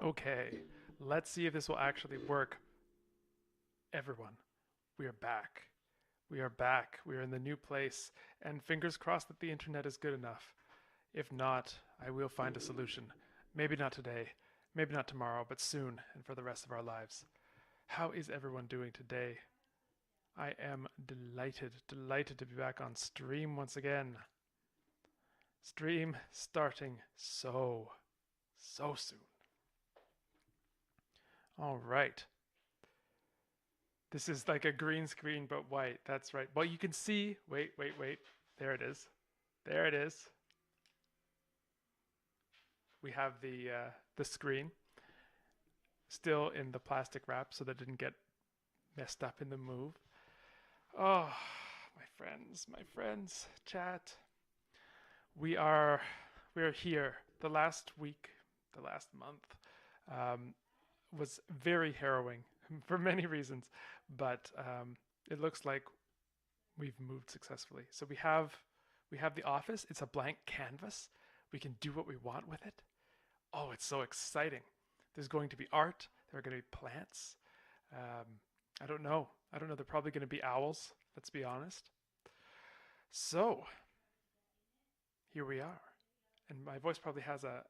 Okay, let's see if this will actually work. Everyone, we are back. We are back. We are in the new place, and fingers crossed that the internet is good enough. If not, I will find a solution. Maybe not today, maybe not tomorrow, but soon and for the rest of our lives. How is everyone doing today? I am delighted to be back on stream once again. Stream starting so soon. All right. This is like a green screen but white. That's right. Well, you can see. Wait. There it is. There it is. We have the screen still in the plastic wrap so that it didn't get messed up in the move. Oh, my friends, chat. We are we are here. The last week, the last month, um, was very harrowing for many reasons, but it looks like we've moved successfully. So we have the office. It's a blank canvas. We can do what we want with it. Oh, it's so exciting. There's going to be art. There are going to be plants. Um, I don't know. I don't know. They're probably going to be owls. Let's be honest. So here we are, and my voice probably has a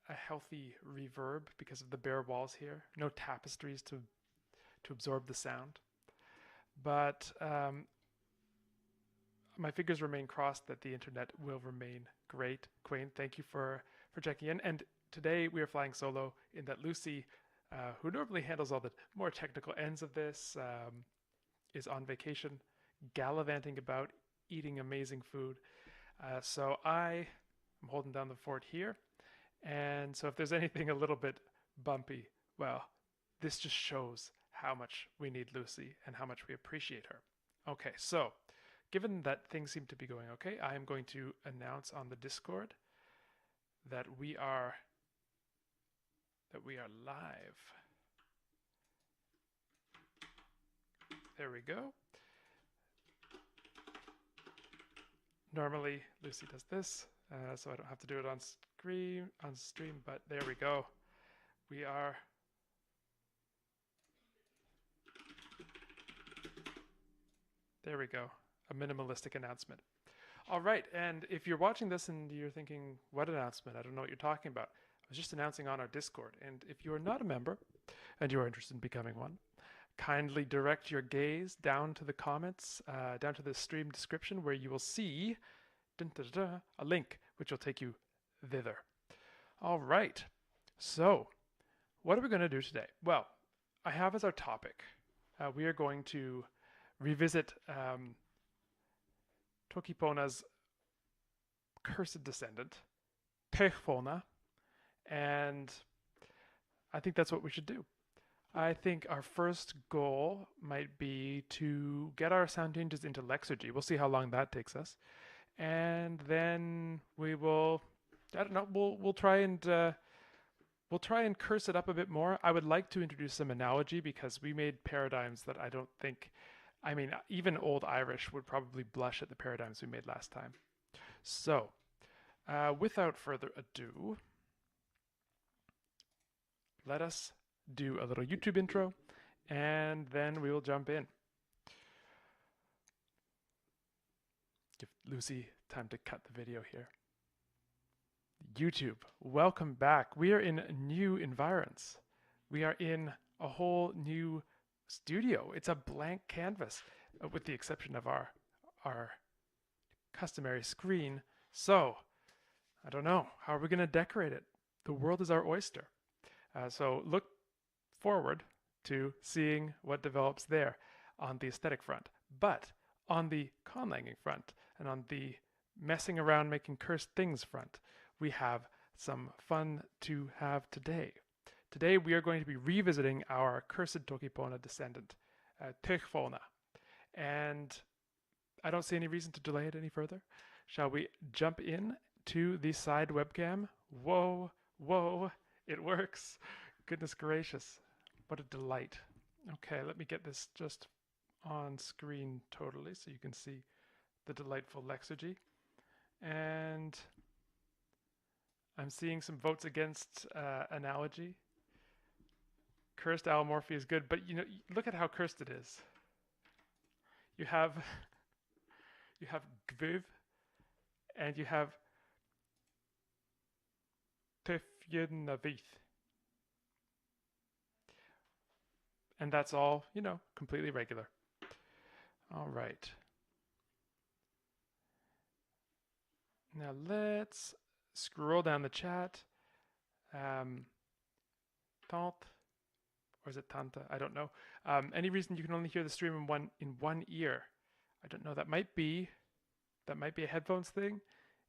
healthy reverb because of the bare walls here. No tapestries to absorb the sound. But my fingers remain crossed that the internet will remain great. Quain, thank you for checking in. And today we are flying solo in that Lucy, who normally handles all the more technical ends of this, is on vacation, gallivanting about, eating amazing food. So I am holding down the fort here. And so if there's anything a little bit bumpy, well, this just shows how much we need Lucy and how much we appreciate her. Okay, so given that things seem to be going okay, I am going to announce on the Discord that we are live. There we go. Normally Lucy does this, so I don't have to do it on stream, but there we go. We are There we go. A minimalistic announcement. All right, and if you're watching this and you're thinking, what announcement? I don't know what you're talking about. I was just announcing on our Discord. And if you are not a member and you are interested in becoming one, kindly direct your gaze down to the comments, down to the stream description, where you will see a link which will take you thither. All right, so what are we going to do today? Well, I have as our topic, we are going to revisit Toki Pona's cursed descendant, Toki Pona, and I think that's what we should do. I think our first goal might be to get our sound changes into Lexergy. We'll see how long that takes us, and then we will. I don't know. We'll try and curse it up a bit more. I would like to introduce some analogy because we made paradigms that I don't think. I mean, even old Irish would probably blush at the paradigms we made last time. So, without further ado, let us do a little YouTube intro and then we will jump in. Give Lucy time to cut the video here. YouTube, welcome back. We are in new environs. We are in a whole new studio. It's a blank canvas, with the exception of our customary screen. So, I don't know. How are we going to decorate it? The world is our oyster. So look forward to seeing what develops there on the aesthetic front. But on the conlanging front and on the messing around making cursed things front, we have some fun to have today. Today we are going to be revisiting our cursed Toki Pona descendant, Toki Pona. And I don't see any reason to delay it any further. Shall we jump in to the side webcam? Whoa, it works. Goodness gracious. What a delight. Okay, let me get this just on screen totally so you can see the delightful Lexergy. And I'm seeing some votes against analogy. Cursed allomorphy is good, but you know, look at how cursed it is. You have gviv and you have tefyenavith. And that's all, you know, completely regular. All right. Now let's scroll down the chat. Tante, or is it tanta? I don't know. Any reason you can only hear the stream in one ear? I don't know. That might be a headphones thing.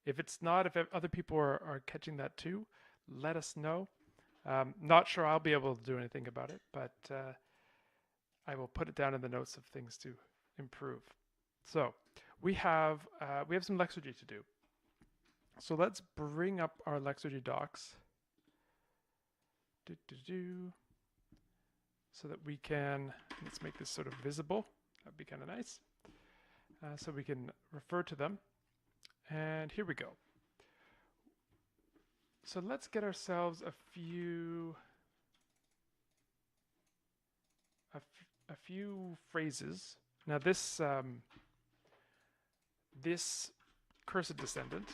If it's not, if other people are catching that too, let us know. Not sure I'll be able to do anything about it, but I will put it down in the notes of things to improve. So we have some Lexergy to do. So let's bring up our Lexergy docs. So that we can, let's make this sort of visible. That'd be kind of nice. So we can refer to them. And here we go. So let's get ourselves a few phrases. Now this this cursed descendant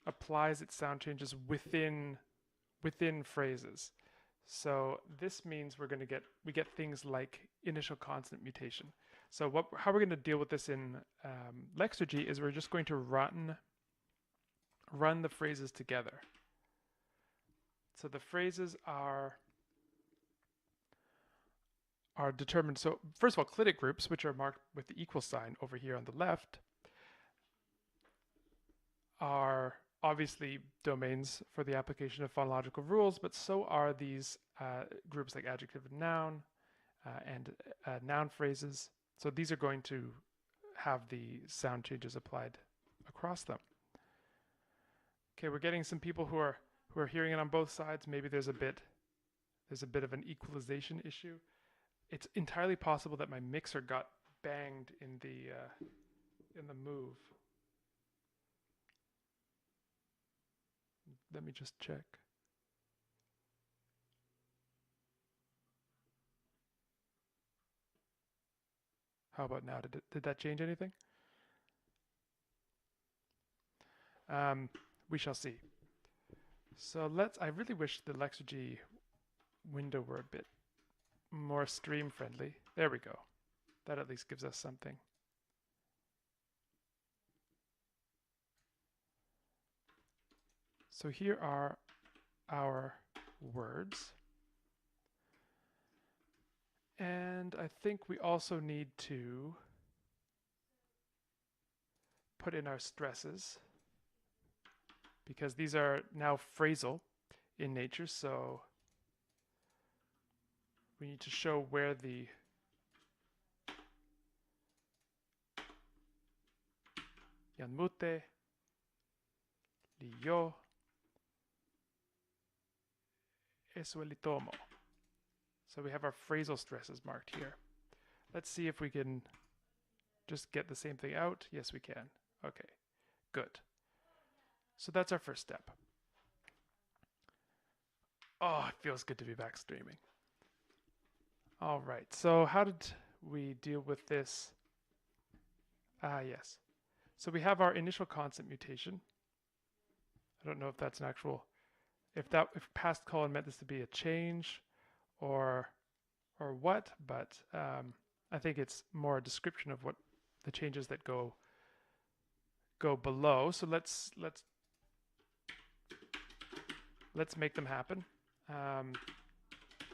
applies its sound changes within phrases. So this means we get things like initial consonant mutation. So how we're going to deal with this in Lexergy is we're just going to run the phrases together. So the phrases are determined. So first of all, clitic groups, which are marked with the equal sign over here on the left, are obviously domains for the application of phonological rules, but so are these groups like adjective and noun phrases. So these are going to have the sound changes applied across them. Okay, we're getting some people who are hearing it on both sides. Maybe there's a bit of an equalization issue. It's entirely possible that my mixer got banged in the move. Let me just check. How about now? Did that change anything? We shall see. So I really wish the Lexergy window were a bit more stream friendly. There we go. That at least gives us something. So here are our words. And I think we also need to put in our stresses, because these are now phrasal in nature, so we need to show where the yanmute, liyo, esuelitomo. So we have our phrasal stresses marked here. Let's see if we can just get the same thing out. Yes, we can. Okay, good. So that's our first step. Oh, it feels good to be back streaming. All right, so how did we deal with this? Yes. So we have our initial consonant mutation. I don't know if that's an actual, if past colon meant this to be a change or what, but I think it's more a description of what the changes that go below. So let's make them happen.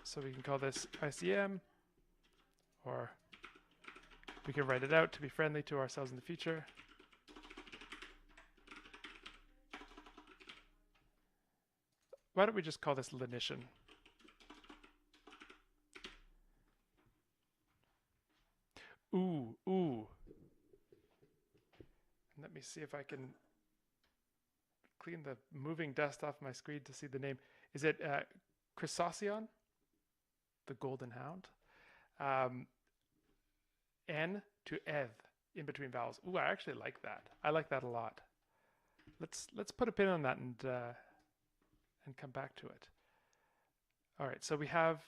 So we can call this ICM, or we can write it out to be friendly to ourselves in the future. Why don't we just call this lenition? Ooh. And let me see if I can clean the moving dust off my screen to see the name. Is it Chrysosion, the golden hound? N to eth in between vowels. Ooh, I actually like that. I like that a lot. Let's put a pin on that and come back to it. All right, so we have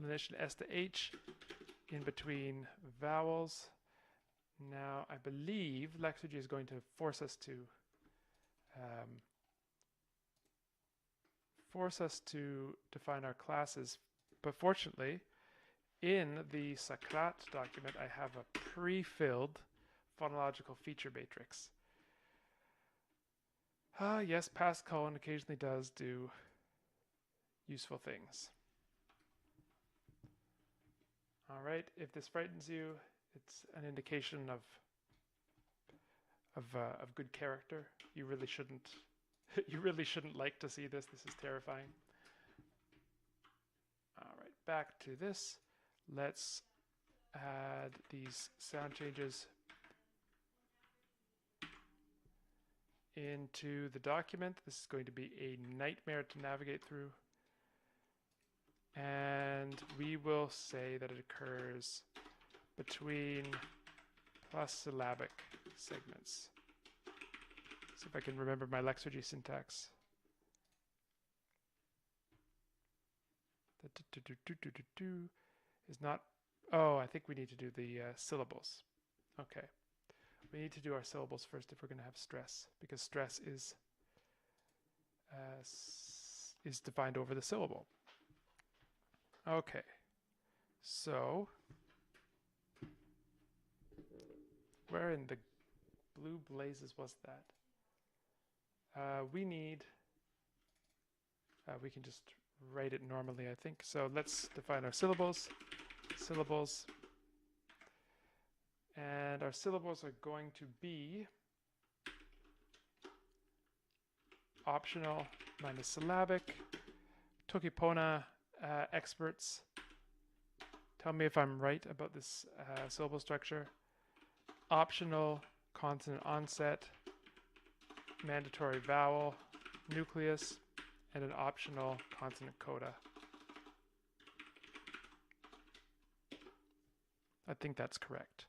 lenition S to H in between vowels. Now, I believe Lexergy is going to force us to define our classes, but fortunately, in the Sakrat document, I have a pre-filled phonological feature matrix. Yes, past colon occasionally does do useful things. All right, if this frightens you, it's an indication of good character. You really shouldn't you really shouldn't like to see this. This is terrifying. All right, back to this. Let's add these sound changes into the document. This is going to be a nightmare to navigate through. And we will say that it occurs between plus syllabic segments. See if I can remember my Lexergy syntax. The is not, oh, I think we need to do the syllables. Okay. We need to do our syllables first if we're going to have stress, because stress is defined over the syllable. Okay. So, where in the blue blazes was that? We need, we can just write it normally, I think. So let's define our syllables. Syllables. And our syllables are going to be optional minus syllabic. Toki Pona experts, tell me if I'm right about this syllable structure. Optional consonant onset, mandatory vowel, nucleus, and an optional consonant coda. I think that's correct.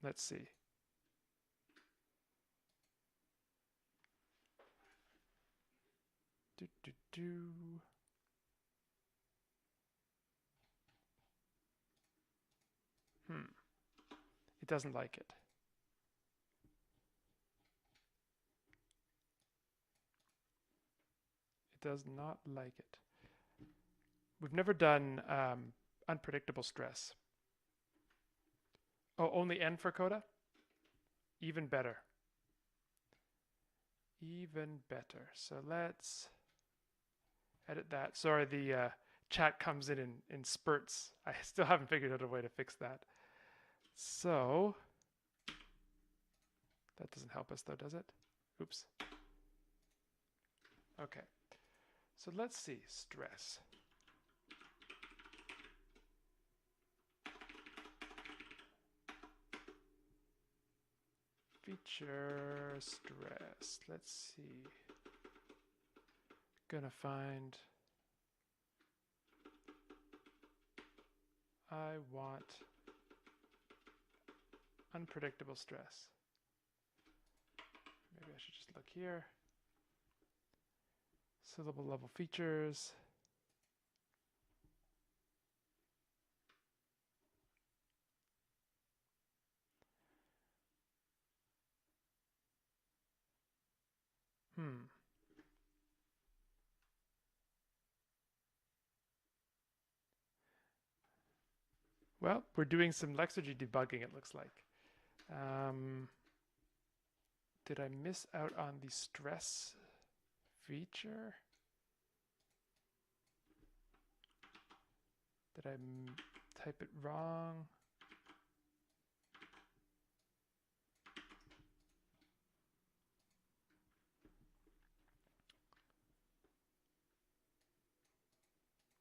Let's see. It doesn't like it. It does not like it. We've never done unpredictable stress. Oh, only N for coda? Even better. Even better. So let's edit that. Sorry, the chat comes in spurts. I still haven't figured out a way to fix that. So, that doesn't help us though, does it? Oops. Okay. So let's see, stress. Feature stress. Let's see. Gonna find. I want unpredictable stress. Maybe I should just look here. Syllable level features. Well, we're doing some Lexergy debugging, it looks like. Did I miss out on the stress feature? Did I type it wrong?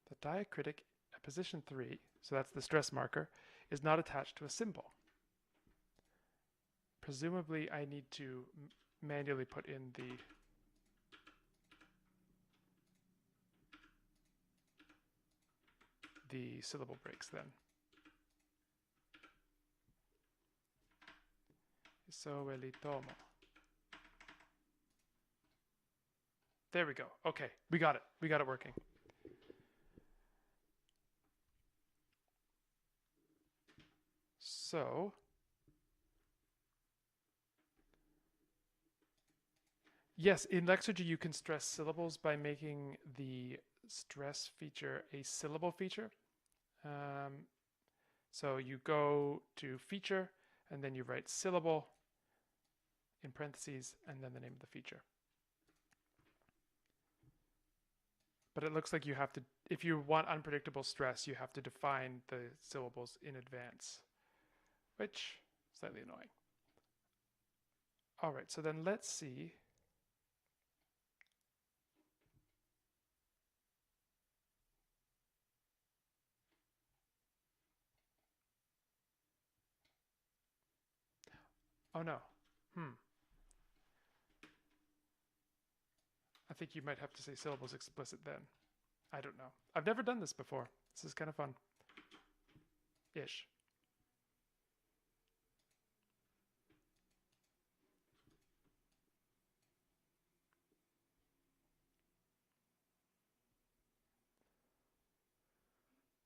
The diacritic at position 3, so that's the stress marker, is not attached to a symbol. Presumably I need to manually put in the syllable breaks then. So elitomo. There we go. Okay, we got it. We got it working. So, yes, in Lexergy you can stress syllables by making the stress feature a syllable feature. So you go to feature and then you write syllable in parentheses and then the name of the feature. But it looks like you have to, if you want unpredictable stress, you have to define the syllables in advance, which is slightly annoying. All right, so then let's see. Oh no. I think you might have to say syllables explicit then. I don't know. I've never done this before. This is kind of fun. Ish.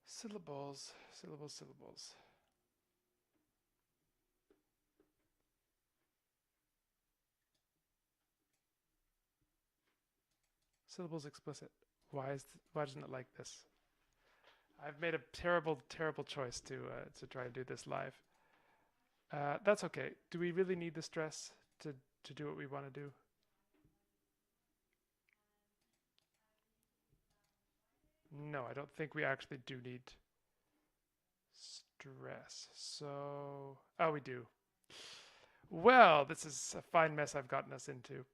Syllables, syllables, syllables. Syllables explicit. Why doesn't it like this? I've made a terrible choice to try and do this live. That's okay. Do we really need the stress to do what we want to do? No, I don't think we actually do need stress. So, oh, we do. Well, this is a fine mess I've gotten us into.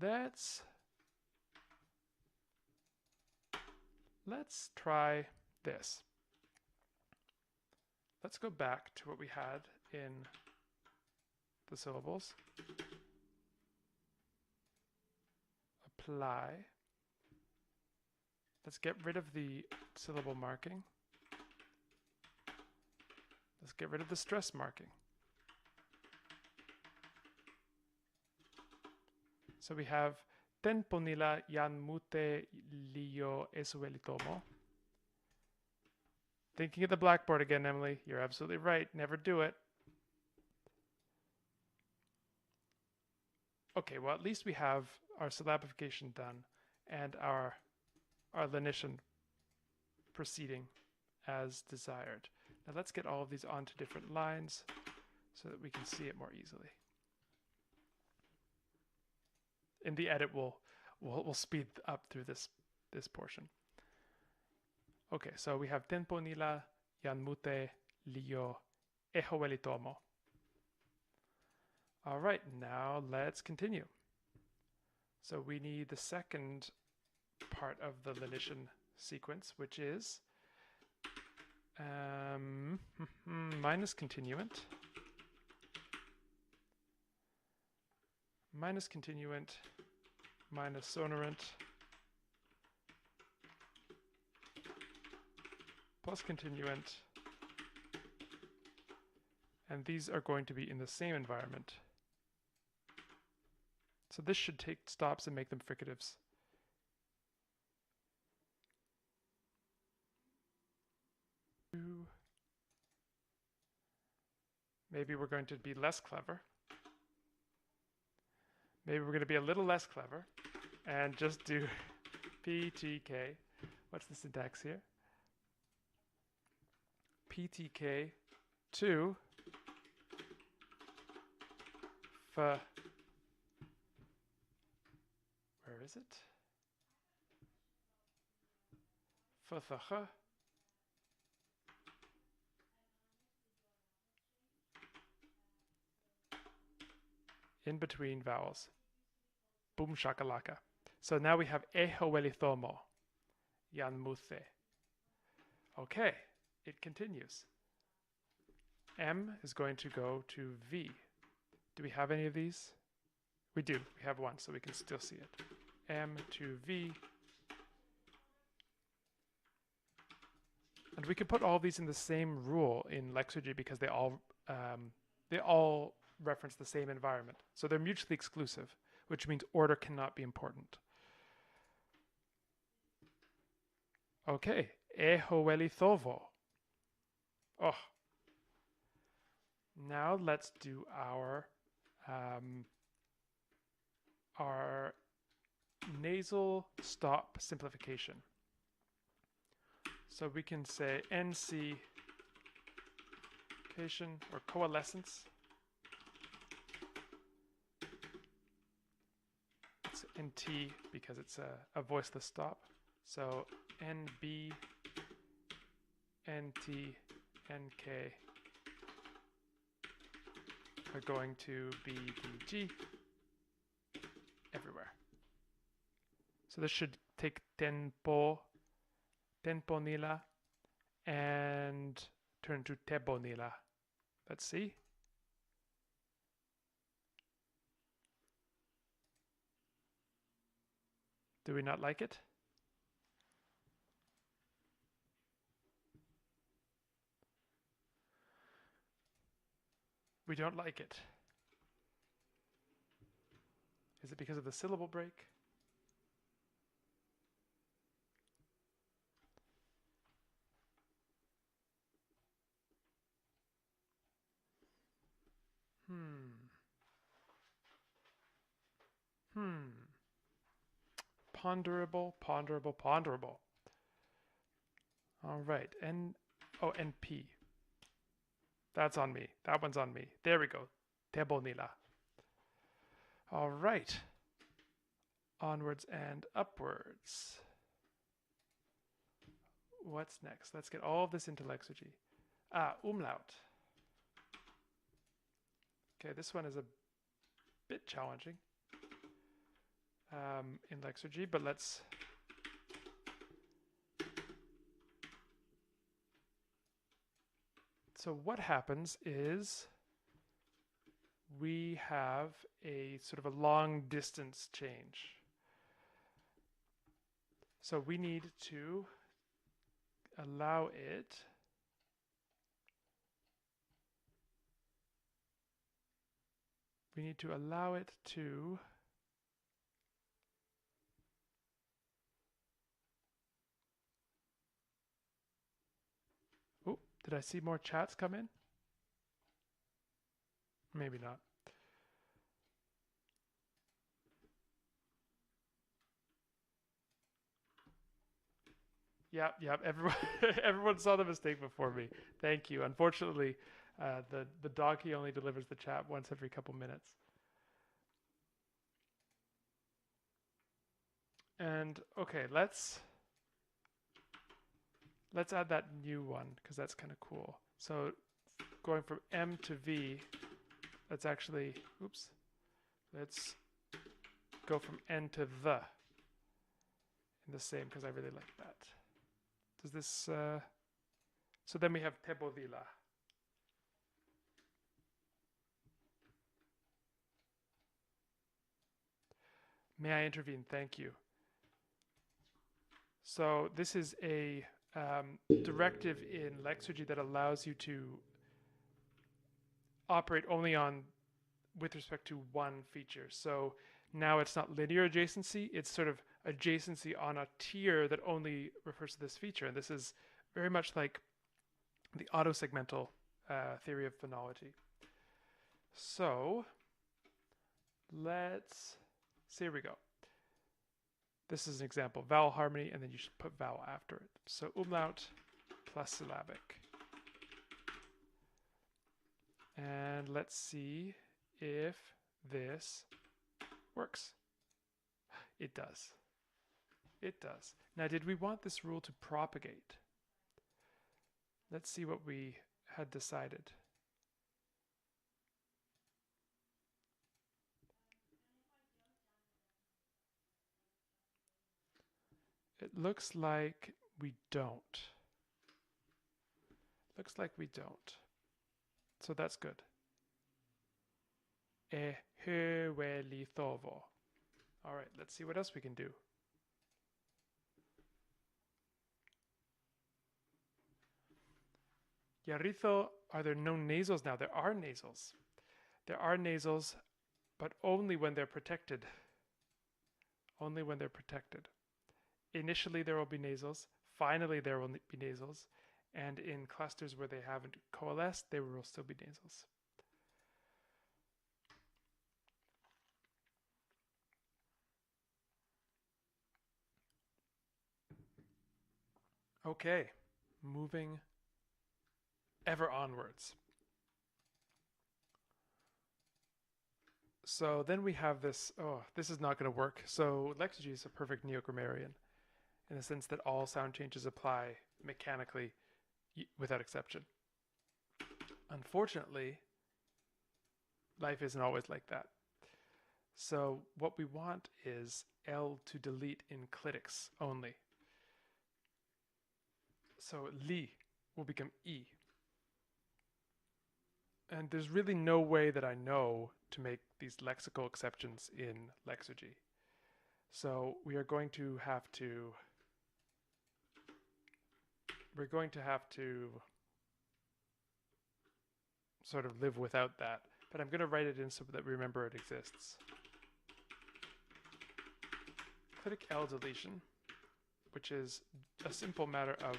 Let's try this. Let's go back to what we had in the syllables. Apply. Let's get rid of the syllable marking. Let's get rid of the stress marking. So we have tenpo nila yan mute liyo esuelitomo. Thinking of the blackboard again, Emily. You're absolutely right. Never do it. Okay, well, at least we have our syllabification done and our lenition proceeding as desired. Now let's get all of these onto different lines so that we can see it more easily. In the edit, we'll speed up through this portion. Okay, so we have tenpo nila yan mute liyo ehowelitomo. All right, now let's continue. So we need the second part of the lenition sequence, which is minus continuant, minus sonorant, plus continuant, and these are going to be in the same environment. So this should take stops and make them fricatives. Maybe we're going to be less clever. Maybe we're going to be a little less clever and just do PTK. What's the syntax here? PTK to F. Where is it? F. In between vowels. Boom shakalaka. So now we have ehowelithomo, yan muthe. Okay, it continues. M is going to go to V. Do we have any of these? We do. We have one, so we can still see it. M to V. And we can put all these in the same rule in Lexergy because they all reference the same environment. So they're mutually exclusive, which means order cannot be important. Okay, ehoelithovo. Oh. Now let's do our nasal stop simplification. So we can say NC or coalescence. It's NT because it's a voiceless stop. So NB, NT, NK are going to be DG everywhere. So this should take tenpo nila, and turn to tebo nila. Let's see. Do we not like it? We don't like it. Is it because of the syllable break? Ponderable. All right, NP. That's on me. That one's on me. There we go. Tebonila. All right. Onwards and upwards. What's next? Let's get all of this into Lexergy. Umlaut. Okay, this one is a bit challenging in Lexergy, but let's... So what happens is we have a sort of a long distance change. So we need to allow it to oh, did I see more chats come in? Maybe not. Yep, everyone saw the mistake before me. Thank you. Unfortunately, the donkey only delivers the chat once every couple minutes. And okay, let's add that new one because that's kind of cool. So going from M to V, let's actually, oops, let's go from N to the in the same because I really like that. Does this, so then we have Tebovila. May I intervene? Thank you. So this is a directive in Lexergy that allows you to operate only with respect to one feature. So now it's not linear adjacency, it's sort of adjacency on a tier that only refers to this feature. And this is very much like the autosegmental theory of phonology. So let's, so here we go. This is an example, vowel harmony, and then you should put vowel after it. So umlaut plus syllabic. And let's see if this works. It does. It does. Now, did we want this rule to propagate? Let's see what we had decided. It looks like we don't. Looks like we don't. So that's good. Eheuelithovo. All right, let's see what else we can do. Yarritho, are there no nasals now? There are nasals. There are nasals, but only when they're protected. Only when they're protected. Initially there will be nasals, finally there will be nasals, and in clusters where they haven't coalesced, there will still be nasals. Okay, moving ever onwards. So then we have this, oh, this is not going to work. So Lexigy is a perfect neo-grammarian in the sense that all sound changes apply mechanically without exception. Unfortunately, life isn't always like that. So what we want is L to delete in clitics only. So li will become E. And there's really no way that I know to make these lexical exceptions in Lexigy. So we're going to have to sort of live without that. But I'm going to write it in so that we remember it exists. Clitic L deletion, which is a simple matter of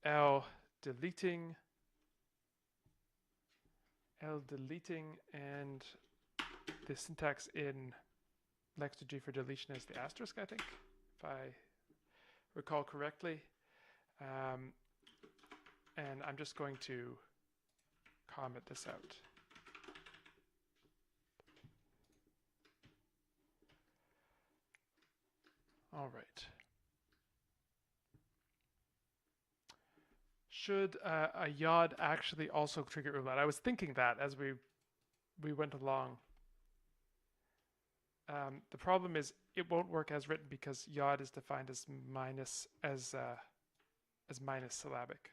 L deleting, and the syntax in Lexigy for deletion is the asterisk, I think, if I recall correctly. And I'm just going to comment this out. All right. Should a yod actually also trigger umlaut? I was thinking that as we went along. The problem is it won't work as written because yod is defined as minus syllabic.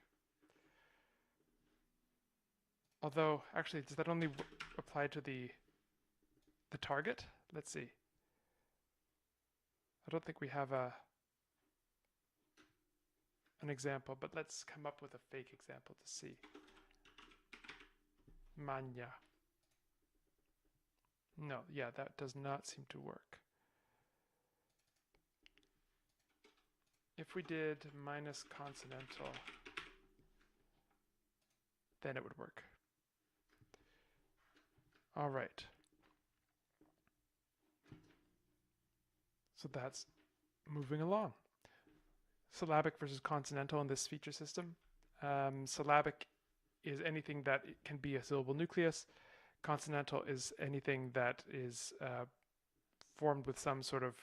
Although, actually, does that only apply to the target? Let's see. I don't think we have an example, but let's come up with a fake example to see. Manya. No, yeah, that does not seem to work. If we did minus consonantal, then it would work. All right. So that's moving along. Syllabic versus consonantal in this feature system. Syllabic is anything that can be a syllable nucleus. Consonantal is anything that is formed with some sort of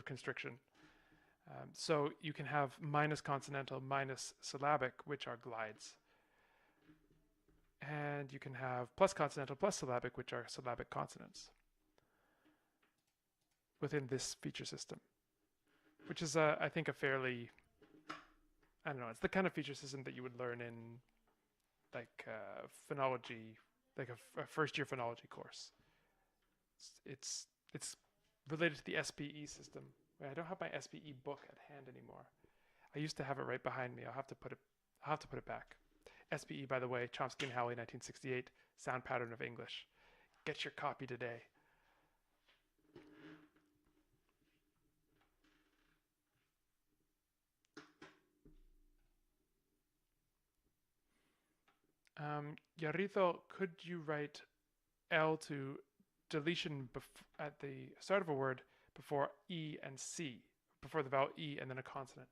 constriction. So you can have minus consonantal, minus syllabic, which are glides. And you can have plus consonantal, plus syllabic, which are syllabic consonants within this feature system, which is, I think, a fairly, I don't know, it's the kind of feature system that you would learn in like phonology, like a first-year phonology course. It's related to the SPE system. I don't have my SPE book at hand anymore. I used to have it right behind me. I'll have to put it back. SPE, by the way, Chomsky and Howley, 1968, Sound Pattern of English. Get your copy today. Yarito, could you write L to deletion at the start of a word before E and C, before the vowel E and then a consonant?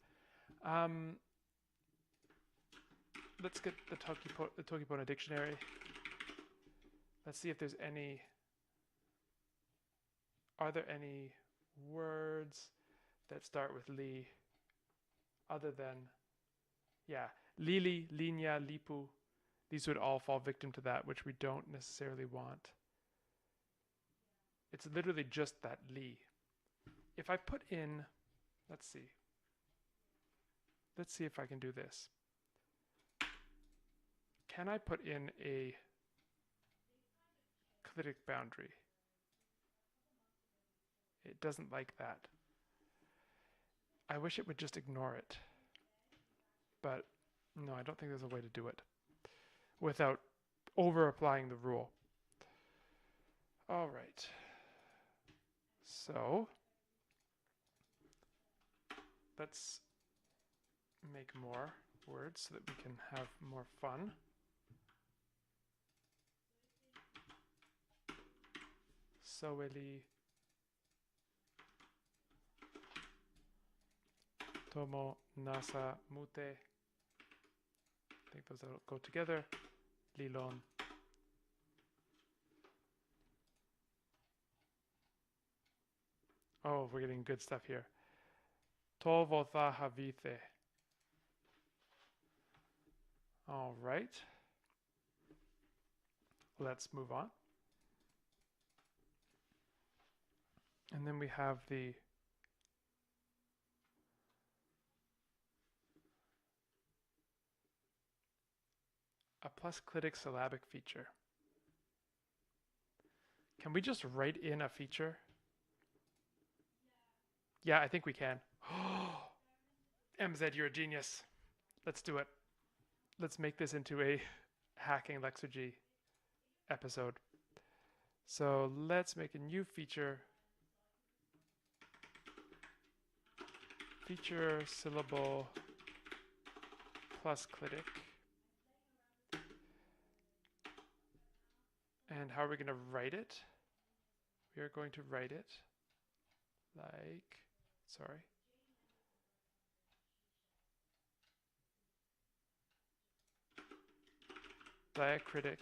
Let's get the Toki Pona dictionary. Let's see if there's any. Are there any words that start with li other than, yeah, lili, linya, lipu? These would all fall victim to that, which we don't necessarily want. It's literally just that li. If I put in, let's see if I can do this. Can I put in a clitic boundary? It doesn't like that. I wish it would just ignore it. But no, I don't think there's a way to do it without over applying the rule. All right. So let's make more words so that we can have more fun. Soeli tomo nasa mute. I think those will go together. Lilon. Oh, we're getting good stuff here. Tovo tha havite. All right. Let's move on. And then we have the a plusclitic syllabic feature. Can we just write in a feature? Yeah, I think we can. MZ, you're a genius. Let's do it. Let's make this into a hacking Lexergy episode. So let's make a new feature. Feature syllable plusclitic. And how are we going to write it? We are going to write it like, sorry. Diacritic.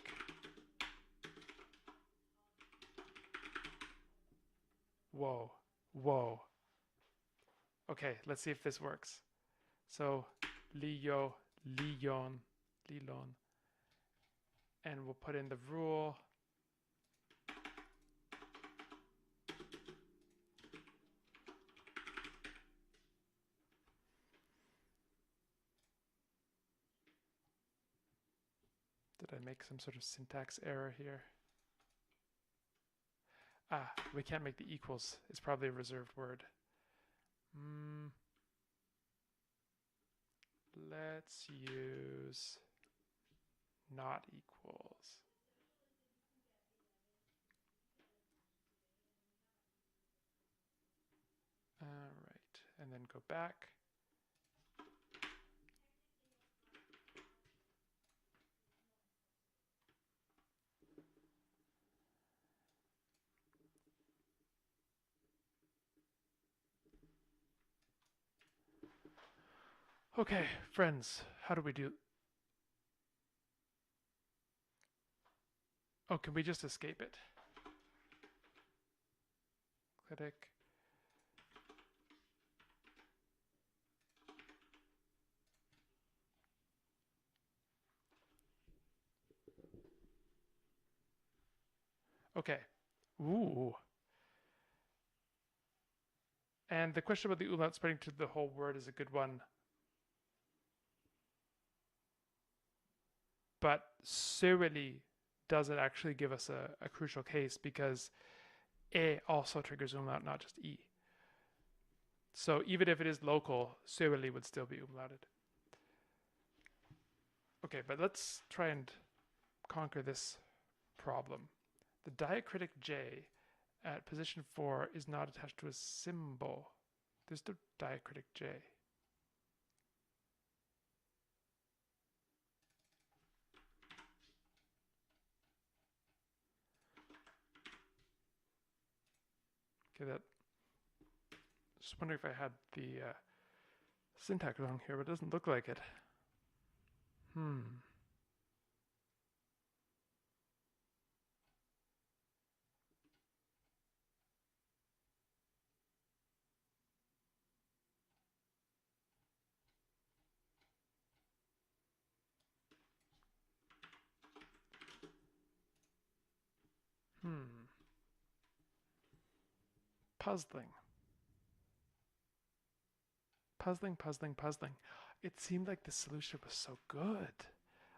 Whoa, whoa. Okay, let's see if this works. So, lio, lion, lilon. And we'll put in the rule. Did I make some sort of syntax error here? Ah, we can't make the equals. It's probably a reserved word. Let's use not equals. All right, and then go back. Okay, friends, how do we do? Oh, can we just escape it? Click. Okay. Ooh. And the question about the umlaut spreading to the whole word is a good one. But Seweli doesn't actually give us a crucial case because E also triggers umlaut, not just E. So even if it is local, Seweli would still be umlauted. Okay, but let's try and conquer this problem. The diacritic J at position 4 is not attached to a symbol. There's the diacritic J. Okay, that. Just wondering if I had the syntax wrong here, but it doesn't look like it. Puzzling. Puzzling. It seemed like the solution was so good.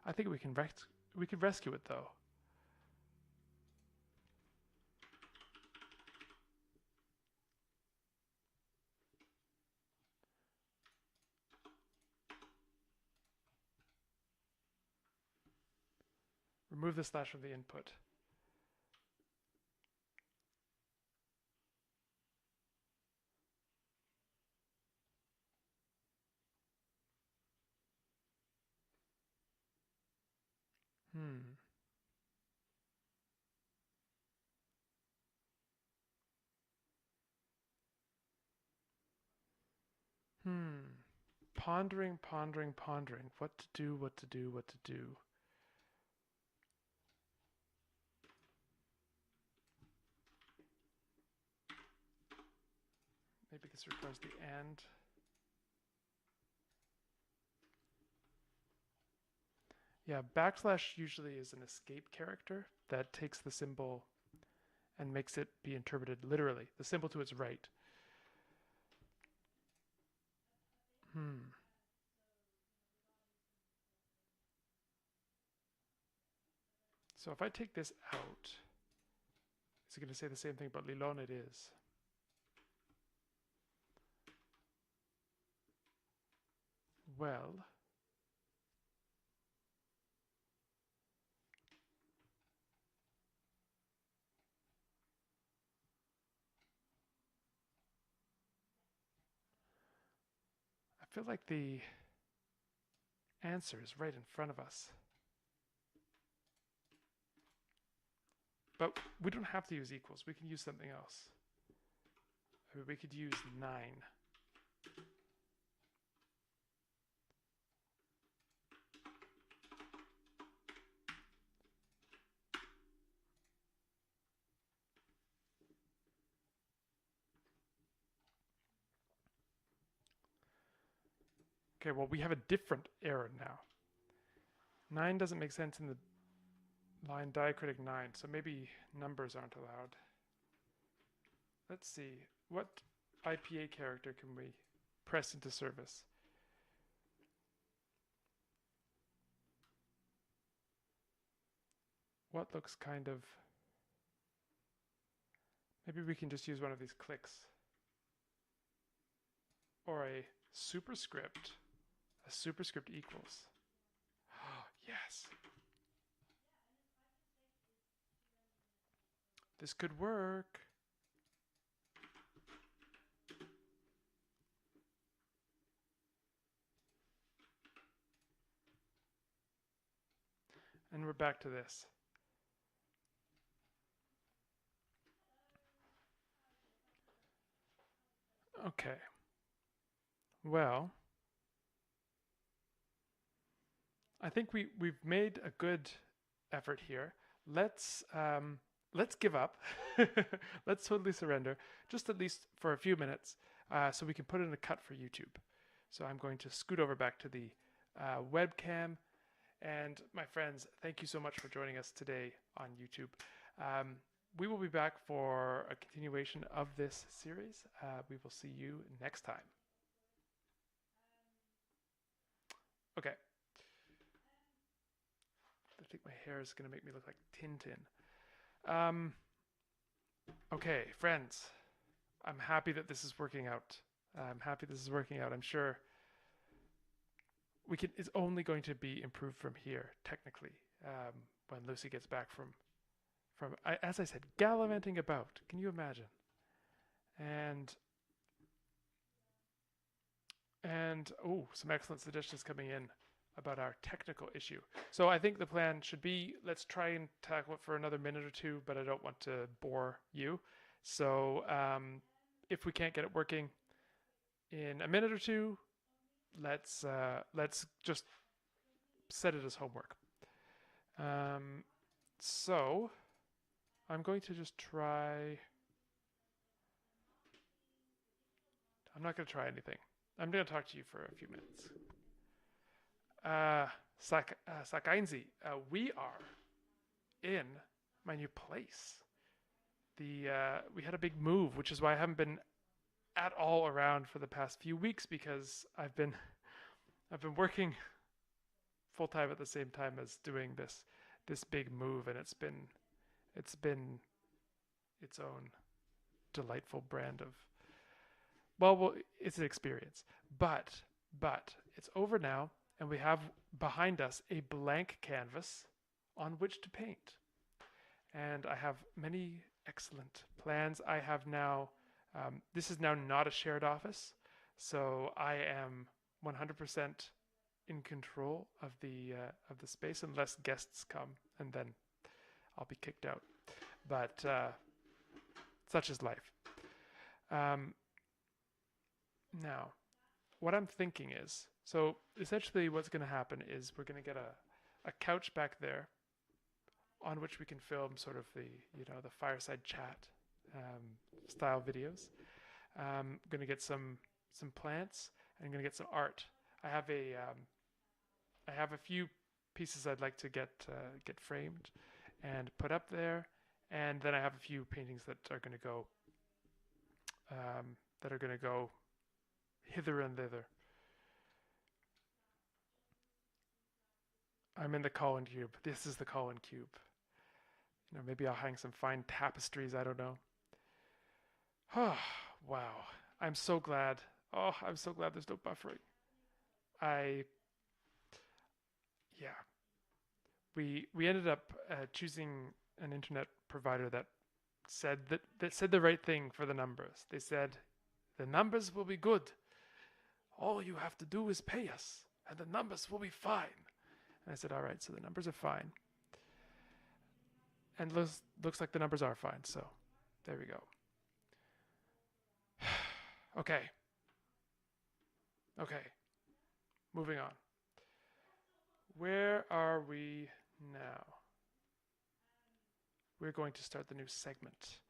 I think we can rescue it though. Remove the slash from the input. Pondering, pondering, pondering. What to do, what to do, what to do. Maybe this requires the and. Yeah, backslash usually is an escape character that takes the symbol and makes it be interpreted literally. The symbol to its right. So if I take this out, is it going to say the same thing about Lilon? It is. Well, I feel like the answer is right in front of us. But we don't have to use equals. We can use something else. I mean, we could use 9. Okay, well, we have a different error now. 9 doesn't make sense in the line diacritic 9, so maybe numbers aren't allowed. Let's see. What IPA character can we press into service? What looks kind of... Maybe we can just use one of these clicks. Or a superscript. A superscript equals. Yes. This could work. And we're back to this. Okay. Well, I think we've made a good effort here. Let's give up. Let's totally surrender, just at least for a few minutes, so we can put in a cut for YouTube. So I'm going to scoot over back to the webcam. And my friends, thank you so much for joining us today on YouTube. We will be back for a continuation of this series. We will see you next time. Okay. I think my hair is going to make me look like Tintin. Okay, friends, I'm happy that this is working out. I'm sure it's only going to be improved from here, technically, when Lucy gets back from as I said, gallivanting about. Can you imagine? And oh, some excellent suggestions coming in about our technical issue. So I think the plan should be, let's try and tackle it for another minute or two, but I don't want to bore you. So if we can't get it working in a minute or two, let's just set it as homework. So I'm going to just try. I'm not going to try anything. I'm going to talk to you for a few minutes. Sakainzi, we are in my new place. We had a big move, which is why I haven't been at all around for the past few weeks, because I've been working full time at the same time as doing this big move, and it's been its own delightful brand of well, it's an experience, but it's over now, and we have behind us a blank canvas on which to paint. And I have many excellent plans. I have now, this is now not a shared office, so I am 100% in control of the space unless guests come, and then I'll be kicked out. But such is life. Now, what I'm thinking is, so essentially what's going to happen is we're going to get a couch back there on which we can film sort of the fireside chat style videos. I'm going to get some plants, and I'm going to get some art. I have a few pieces I'd like to get framed and put up there, and then I have a few paintings that are going to go hither and thither. I'm in the Colin cube. This is the Colin cube. Maybe I'll hang some fine tapestries. I don't know. Oh, wow. I'm so glad. Oh, I'm so glad there's no buffering. We ended up choosing an internet provider that said the right thing for the numbers. They said the numbers will be good. All you have to do is pay us, and the numbers will be fine. And I said, all right, so the numbers are fine. And looks like the numbers are fine, so there we go. Okay. Moving on. Where are we now? We're going to start the new segment.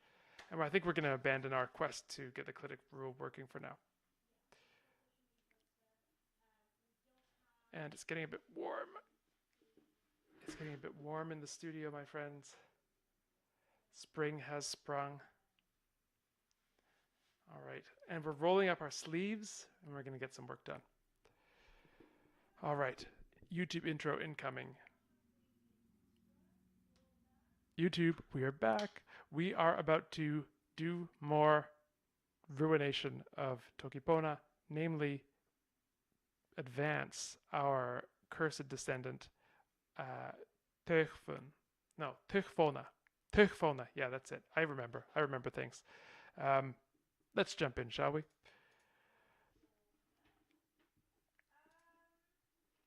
And I think we're going to abandon our quest to get the click rule working for now. And it's getting a bit warm. It's getting a bit warm in the studio, my friends. Spring has sprung. All right, and we're rolling up our sleeves, and we're going to get some work done. All right, YouTube intro incoming. YouTube, we are back. We are about to do more ruination of Toki Pona, namely advance our cursed descendant, Toki Pona. Yeah, that's it. I remember things. Let's jump in, shall we?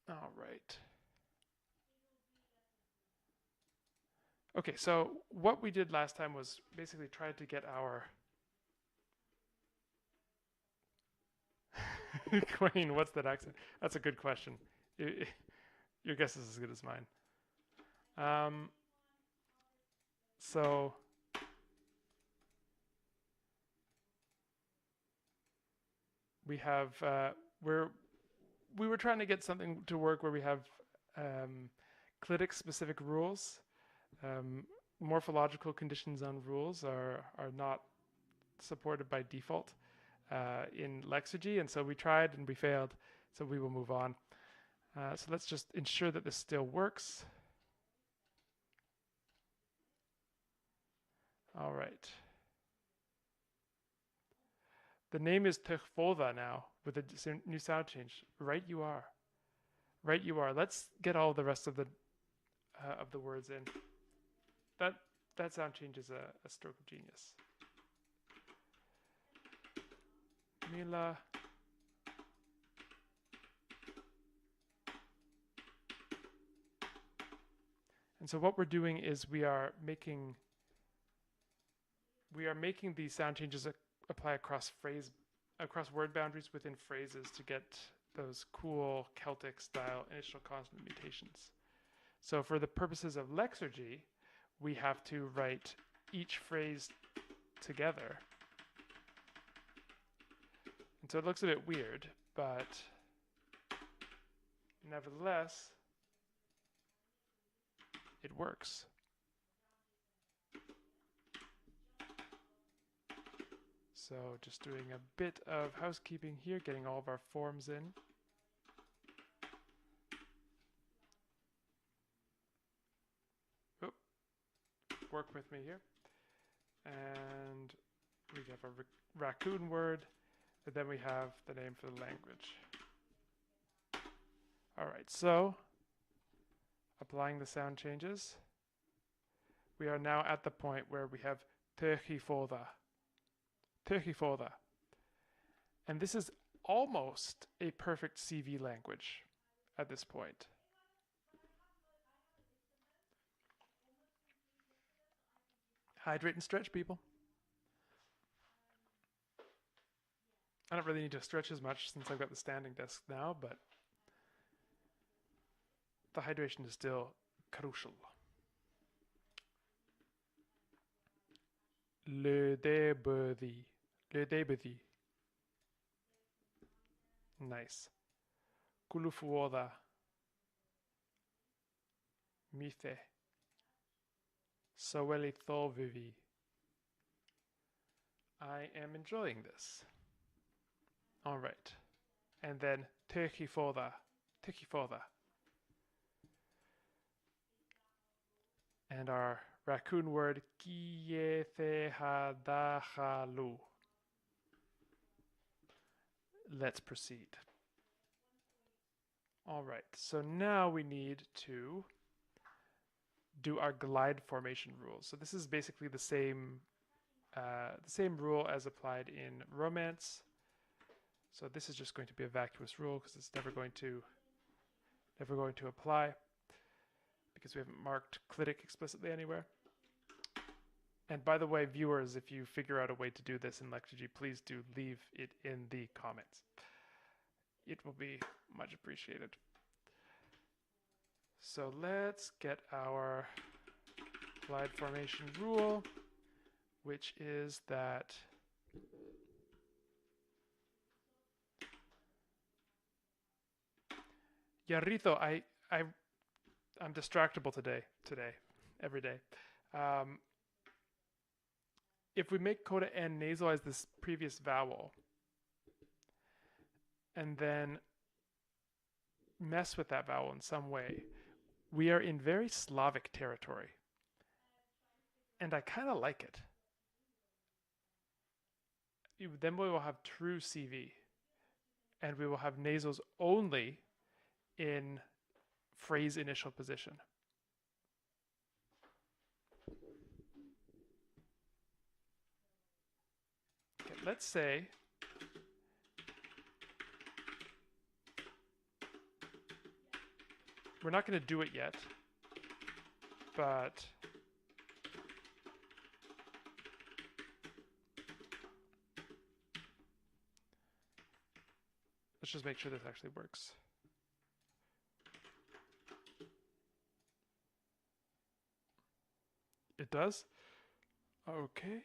All right. Okay, so what we did last time was basically try to get our... Queen, what's that accent? That's a good question. Your guess is as good as mine. So... we have we were trying to get something to work where we have clitic specific rules. Morphological conditions on rules are not supported by default in Lexergy, and so we tried and we failed, so we will move on. So let's just ensure that this still works. All right. The name is Techfoda now with a new sound change. Right you are. Right you are. Let's get all the rest of the words in. That sound change is a stroke of genius. Mila. And so what we're doing is we are making these sound changes apply across word boundaries within phrases to get those cool Celtic style initial consonant mutations. So for the purposes of Lexergy, we have to write each phrase together. And so it looks a bit weird, but nevertheless, it works. So just doing a bit of housekeeping here, getting all of our forms in. Work with me here. And we have a raccoon word, and then we have the name for the language. All right, so applying the sound changes. We are now at the point where we have Toki Pona. Toki Pona. And this is almost a perfect CV language at this point. Hydrate and stretch, people. I don't really need to stretch as much since I've got the standing desk now, but the hydration is still crucial. Le début. Le début. Nice. Kulufuoda. Mithe. Soeli thovivi. I am enjoying this. All right. And then Toki Pona. Toki Pona. And our raccoon word Kiethehadahalu. Let's proceed. All right. So now we need to do our glide formation rules. So this is basically the same rule as applied in Romance. So this is just going to be a vacuous rule because it's never going to apply because we haven't marked clitic explicitly anywhere. And by the way, viewers, if you figure out a way to do this in Lecturgy, please do leave it in the comments. It will be much appreciated. So let's get our glide formation rule, which is that Yarrito, I'm distractible today, every day. If we make coda N nasalize this previous vowel, and then mess with that vowel in some way, we are in very Slavic territory. And I kind of like it. Then we will have true CV. And we will have nasals only in phrase initial position. Okay, let's say we're not going to do it yet, but let's just make sure this actually works. It does? Okay.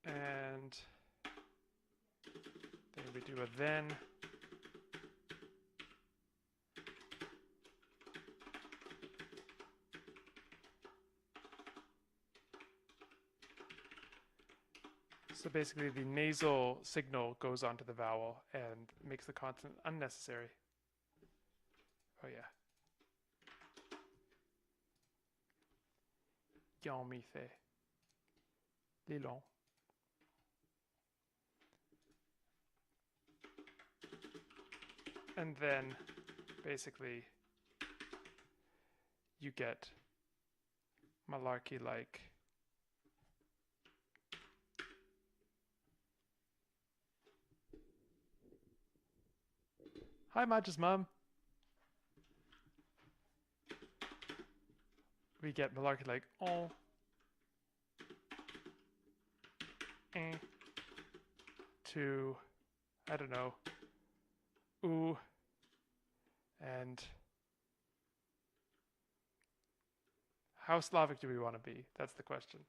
And then we do a then. So basically the nasal signal goes onto the vowel and makes the consonant unnecessary. Oh yeah. Yamithe. Lilon. And then basically you get malarkey like. Hi, Maj's mom. We get malarkey like on, to, I don't know, ooh, and how Slavic do we want to be? That's the question.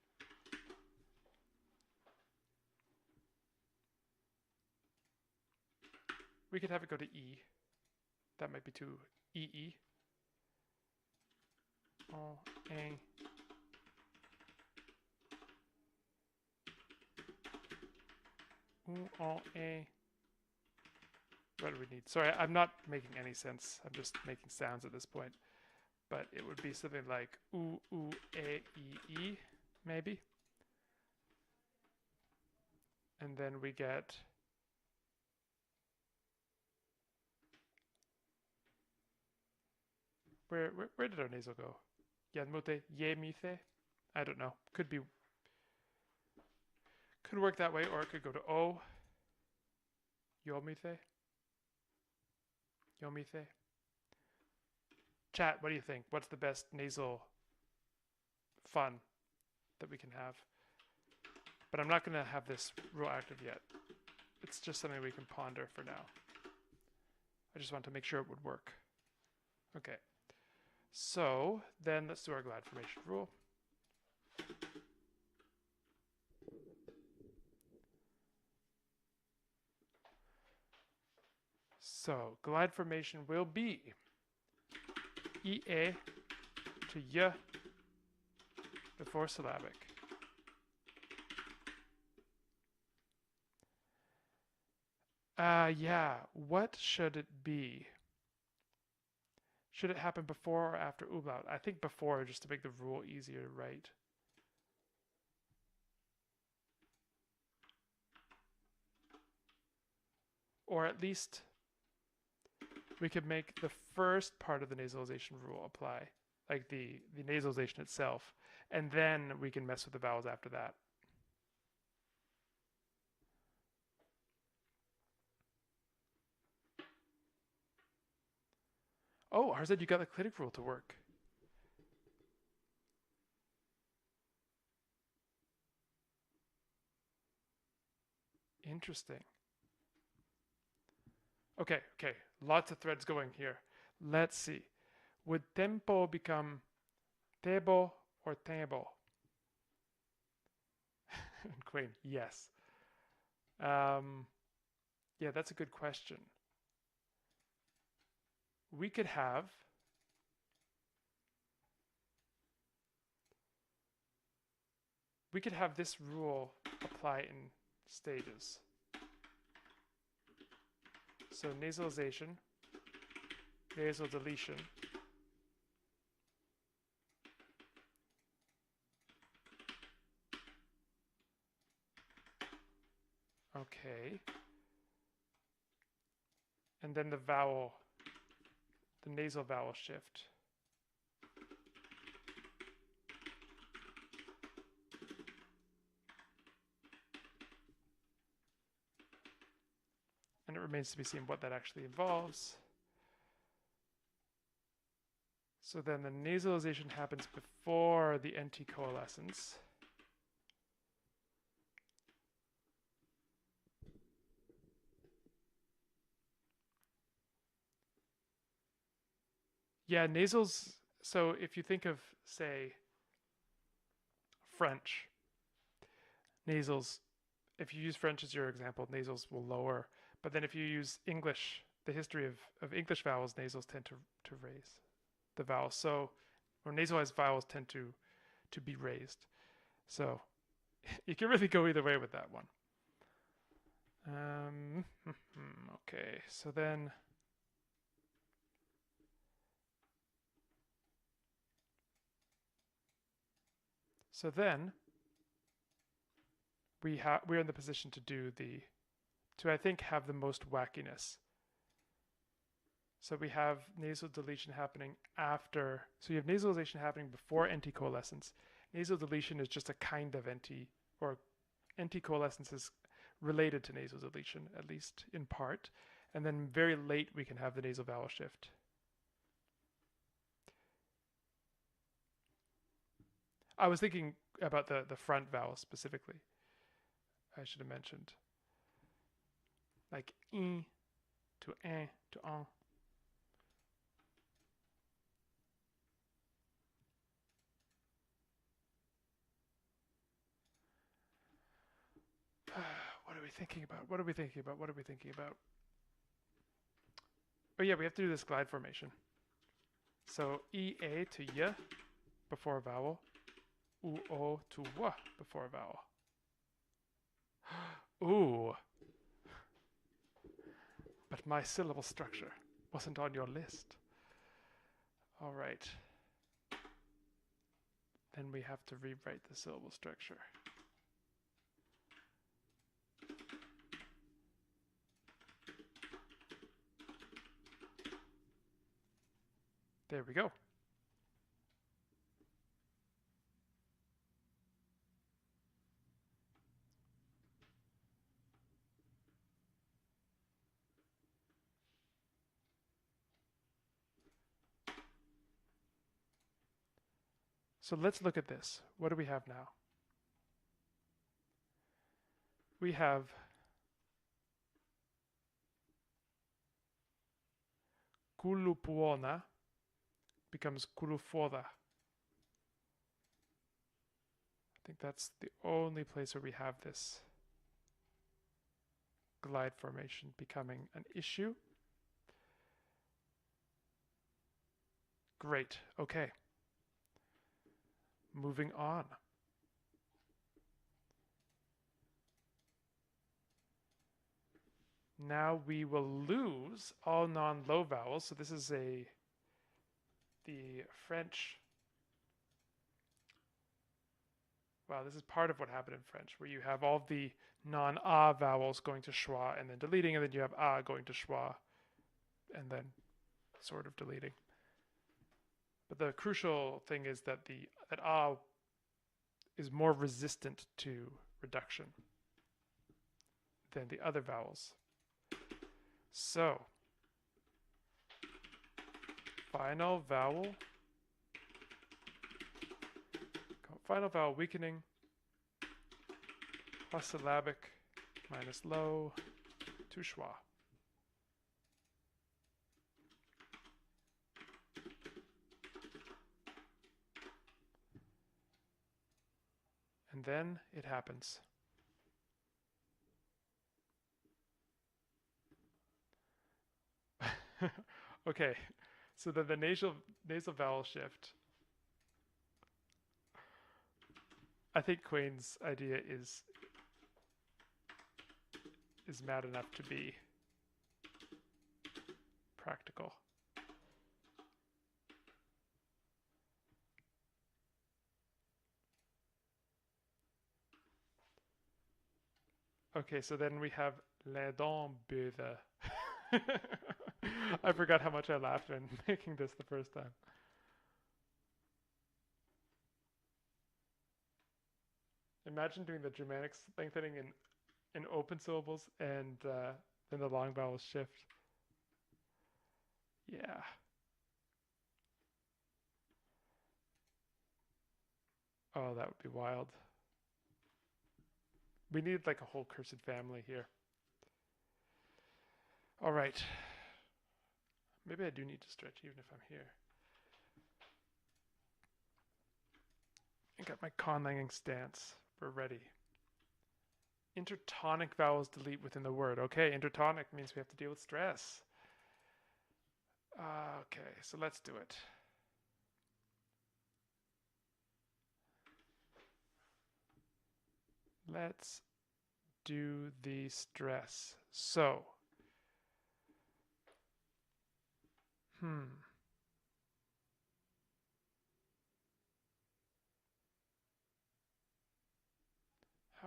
We could have it go to E. That might be too E. Oh, A. Ooh, oh, A. What do we need? Sorry, I'm not making any sense. I'm just making sounds at this point. But it would be something like ooh, ooh, A, E, maybe. And then we get Where did our nasal go? Yanmute, yemithe? I don't know. Could work that way, or it could go to O. Yomithe. Yomithe. Chat, what do you think? What's the best nasal fun that we can have? But I'm not going to have this rule active yet. It's just something we can ponder for now. I just want to make sure it would work. Okay. So then let's do our glide formation rule. So glide formation will be EA to Y before syllabic. Yeah, what should it be? Should it happen before or after umlaut? I think before, just to make the rule easier to write. Or at least we could make the first part of the nasalization rule apply, like the nasalization itself, and then we can mess with the vowels after that. Oh, Harzad, you got the clitic rule to work. Interesting. Okay, lots of threads going here. Let's see. Would tempo become tebo or tebo? Queen, yes. Yeah, that's a good question. We could have this rule apply in stages. So nasalization, nasal deletion, okay, and then the vowel, the nasal vowel shift. And it remains to be seen what that actually involves. So then the nasalization happens before the NT coalescence. Yeah, nasals, so if you think of, say, French, nasals, if you use French as your example, nasals will lower. But then if you use English, the history of English vowels, nasals tend to raise the vowels. So, or nasalized vowels tend to be raised. So you can really go either way with that one. Okay, so then we're in the position to do I think have the most wackiness. So we have nasal deletion happening after, so you have nasalization happening before NT coalescence. Nasal deletion is just a kind of NT, or NT coalescence is related to nasal deletion, at least in part. And then very late we can have the nasal vowel shift. I was thinking about the front vowel specifically. I should have mentioned. Like I to un to en. What are we thinking about? What are we thinking about? What are we thinking about? Oh yeah, we have to do this glide formation. So EA to Y before a vowel. UO to W before a vowel. Ooh. But my syllable structure wasn't on your list. All right. Then we have to rewrite the syllable structure. There we go. So let's look at this. What do we have now? We have Pona becomes Foda. I think that's the only place where we have this glide formation becoming an issue. Great. Okay. Moving on. Now we will lose all non-low vowels. So this is the French. Wow, this is part of what happened in French, where you have all the non-ah vowels going to schwa and then deleting, and then you have ah going to schwa and then sort of deleting. But the crucial thing is that that ah is more resistant to reduction than the other vowels. So, final vowel weakening, plus syllabic minus low to schwa. And then it happens. Okay, so then the nasal vowel shift. I think Quain's idea is mad enough to be practical. Okay, so then we have les dents böse. I forgot how much I laughed when making this the first time. Imagine doing the Germanic lengthening in open syllables and then the long vowels shift. Yeah. Oh, that would be wild. We need like a whole cursed family here. All right. Maybe I do need to stretch even if I'm here. I got my conlanging stance. We're ready. Intertonic vowels delete within the word. Okay, intertonic means we have to deal with stress. Okay, so let's do it. Let's do the stress. So, how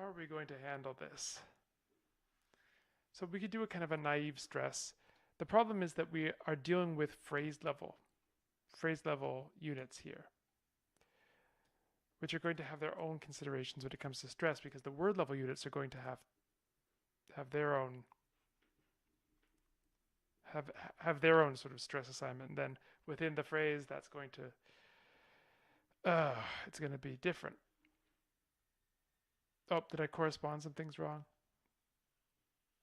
are we going to handle this? So we could do a kind of a naive stress. The problem is that we are dealing with phrase level units here, which are going to have their own considerations when it comes to stress, because the word level units are going to have their own sort of stress assignment. And then within the phrase, that's going to it's going to be different. Oh, did I correspond some things wrong?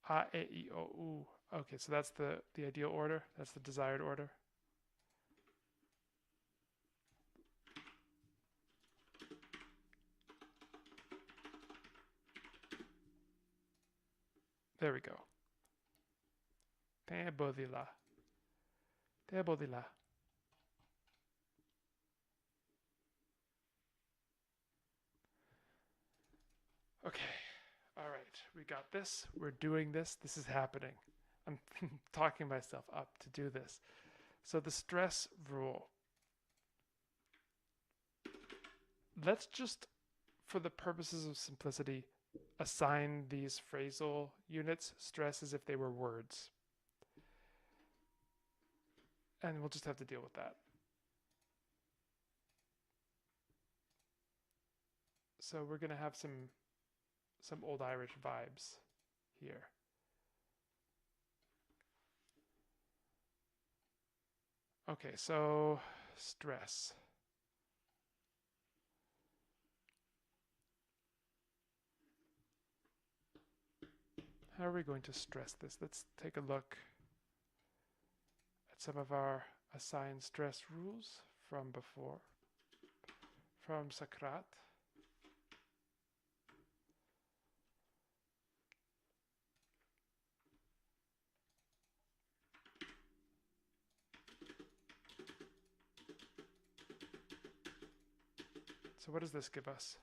A, E, I, O, U. Okay, so that's the ideal order. That's the desired order. There we go. Te bodila. Te bodila. Okay. All right. We got this. We're doing this. This is happening. I'm talking myself up to do this. So the stress rule. Let's just, for the purposes of simplicity, assign these phrasal units stress as if they were words. And we'll just have to deal with that. So we're going to have some Old Irish vibes here. Okay, so stress. How are we going to stress this? Let's take a look at some of our assigned stress rules from before, from Sakrat. So what does this give us?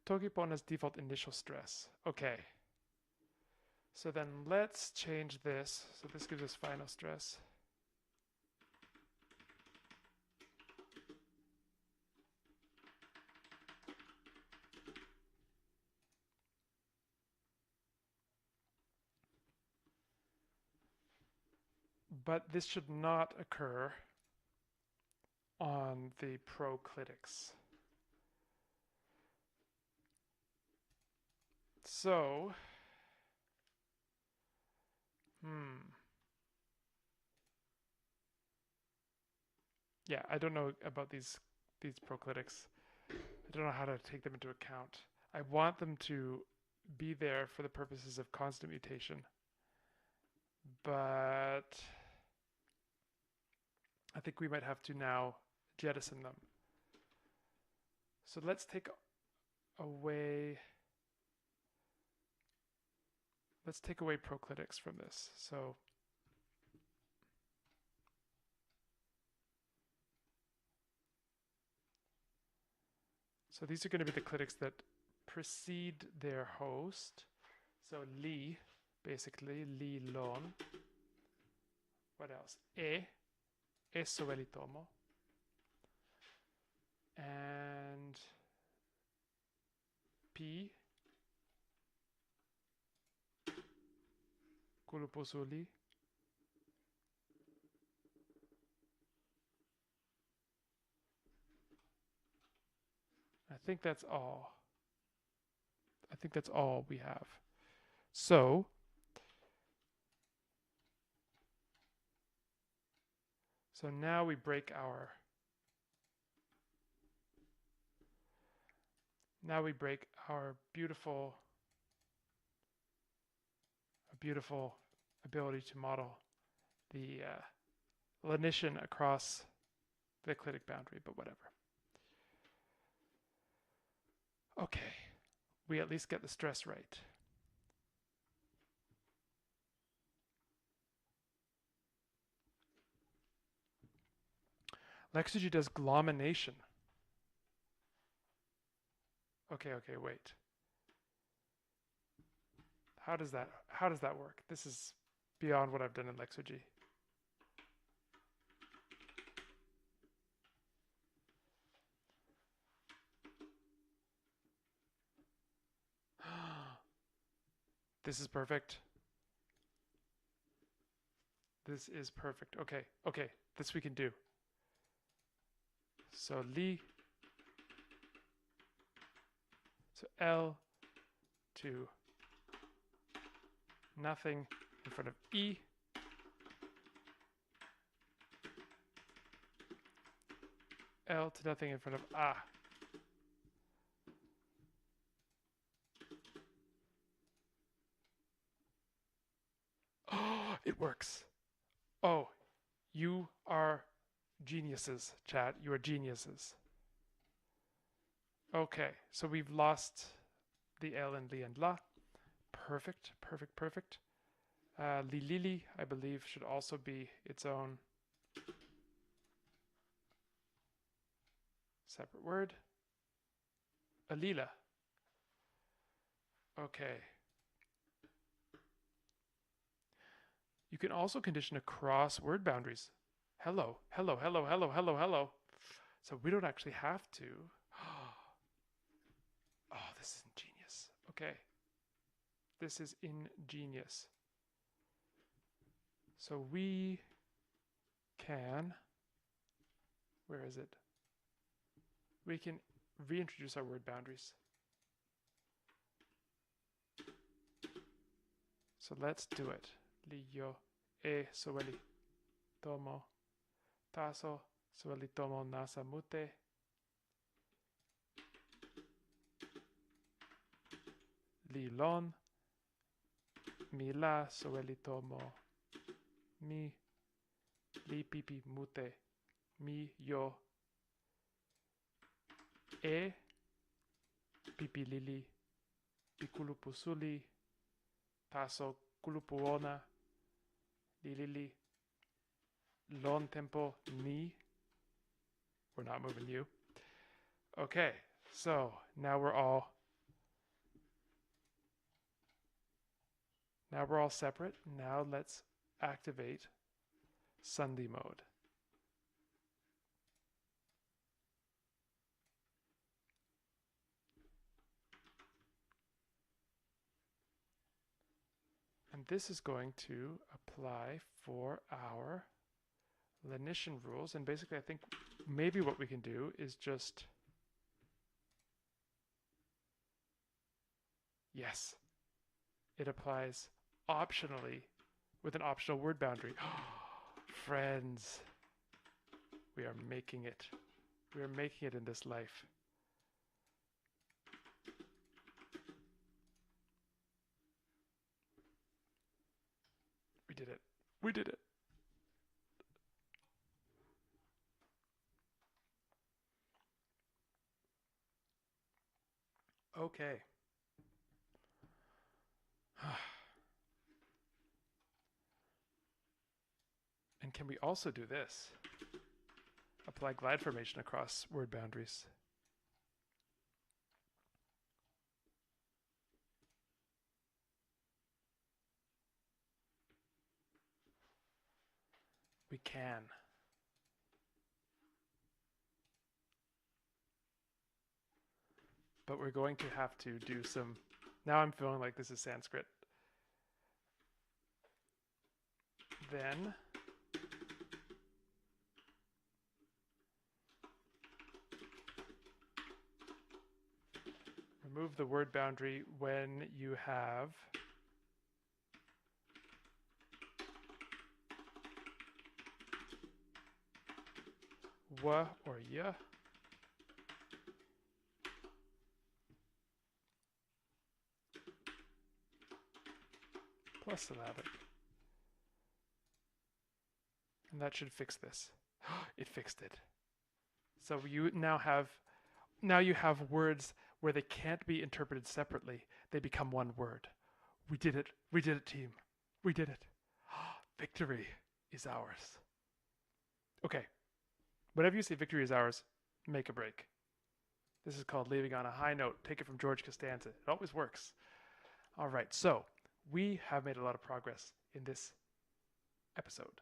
Toki Pona's default initial stress. Okay. So then let's change this. So this gives us final stress. But this should not occur on the proclitics. So, yeah, I don't know about these proclitics. I don't know how to take them into account. I want them to be there for the purposes of constant mutation, but I think we might have to now jettison them. So let's take away proclitics from this. So these are going to be the clitics that precede their host. So li, basically, li lon. What else? Esso elitomo. And P, Kuluposuli. I think that's all. I think that's all we have. So now we break our beautiful ability to model the lenition across the clitic boundary, but whatever. Okay, we at least get the stress right. Lexugy does glomination. Okay, wait. How does that work? This is beyond what I've done in Lexugy. This is perfect. This is perfect. Okay, this we can do. So li. So L to nothing in front of E. L to nothing in front of A. Oh, it works. Oh, you are geniuses, chat. You are geniuses. Okay, so we've lost the L and li and la. Perfect. Li lili, I believe, should also be its own separate word. Alila. Okay. You can also condition across word boundaries. Hello. So we don't actually have to. Oh, this is ingenious. Okay. This is ingenious. So we can, where is it? We can reintroduce our word boundaries. So let's do it. Li yo e soweli tomo taso soweli tomo nasa mute. Li lon mi la soweli tomo mi li pipi mute mi yo e pipi lili pikulupu suli taso kulupu ona li lili lon tempo ni. We're not moving you. Okay, so now we're all separate. Now let's activate Sandhi mode. And this is going to apply for our lenition rules. And basically, I think maybe what we can do is just, yes, it applies optionally with an optional word boundary. Friends, we are making it. We are making it in this life. We did it. We did it. Okay. And can we also do this? Apply glide formation across word boundaries. We can. But we're going to have to do some... Now I'm feeling like this is Sanskrit. Then... remove the word boundary when you have wa or ya plus syllabic. And that should fix this. It fixed it. So you now you have words where they can't be interpreted separately. They become one word. We did it. We did it, team. We did it. Victory is ours. Okay. Whenever you say victory is ours, make a break. This is called leaving on a high note. Take it from George Costanza. It always works. All right. So we have made a lot of progress in this episode.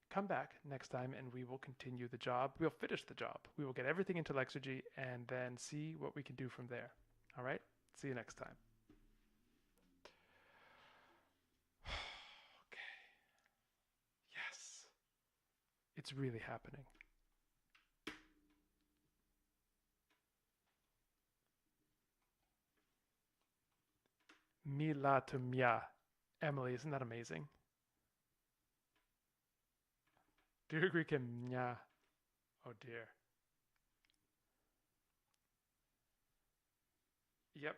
Come back next time and we will continue the job. We'll finish the job. We will get everything into Lexergy and then see what we can do from there. All right? See you next time. Okay. Yes. It's really happening. Mi la to mia. Emily, isn't that amazing? Do you agree, Kim? Yeah. Oh dear. Yep.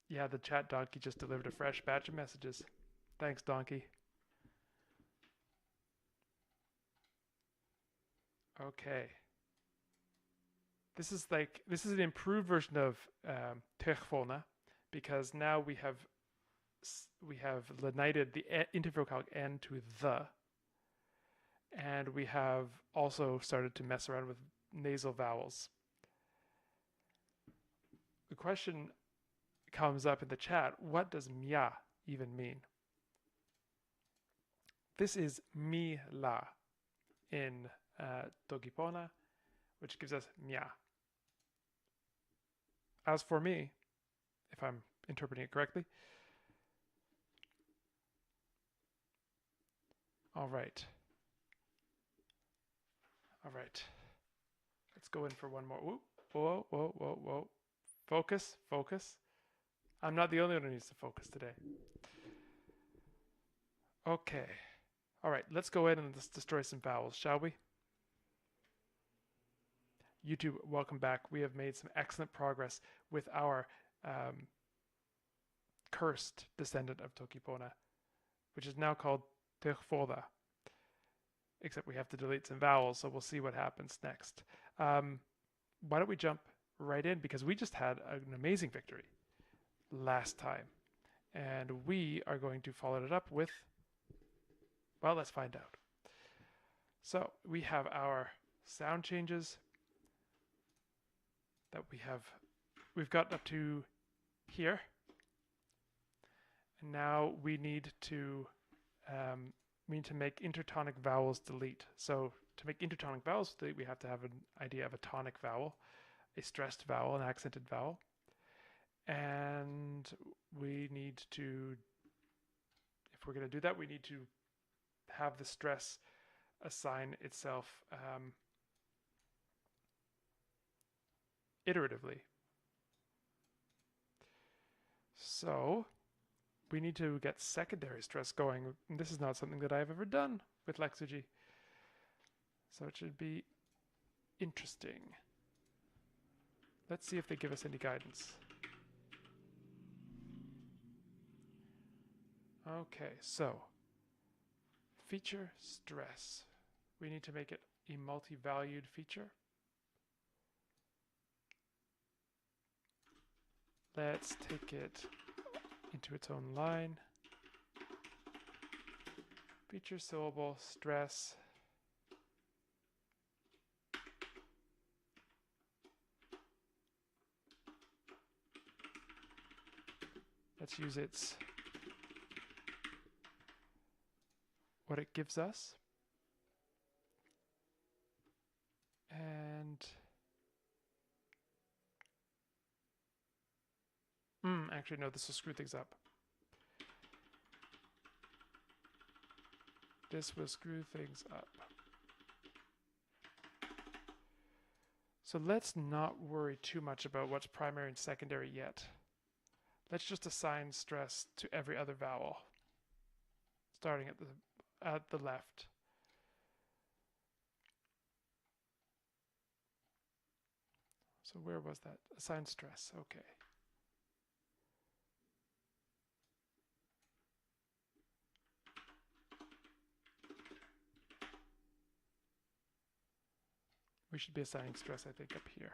Yeah, the chat donkey just delivered a fresh batch of messages. Thanks, donkey. Okay. This is an improved version of Toki because now we have lenited the intervocal N to the. And we have also started to mess around with nasal vowels. The question comes up in the chat, what does mia even mean? This is mi la in Toki Pona, which gives us mia. As for me, if I'm interpreting it correctly, all right. All right. Let's go in for one more. Whoa, whoa, whoa, whoa, whoa. Focus, focus. I'm not the only one who needs to focus today. Okay. All right, let's go in and let's destroy some vowels, shall we? YouTube, welcome back. We have made some excellent progress with our cursed descendant of Toki Pona, which is now called Terfoda. Except we have to delete some vowels, so we'll see what happens next. Why don't we jump right in, because we just had an amazing victory last time. And we are going to follow it up with, well, let's find out. So we have our sound changes that we've gotten up to here. And now we need to make intertonic vowels delete. So to make intertonic vowels delete, we have to have an idea of a tonic vowel, a stressed vowel, an accented vowel. And we need to, if we're going to do that, we need to have the stress assign itself iteratively. So we need to get secondary stress going. And this is not something that I've ever done with Lexergy. So it should be interesting. Let's see if they give us any guidance. Okay, so feature stress. We need to make it a multi-valued feature. Let's take it into its own line. Feature syllable stress. Let's use its what it gives us. And actually no, this will screw things up. This will screw things up. So let's not worry too much about what's primary and secondary yet. Let's just assign stress to every other vowel, starting at the left. So where was that? Assign stress, okay. We should be assigning stress, I think, up here.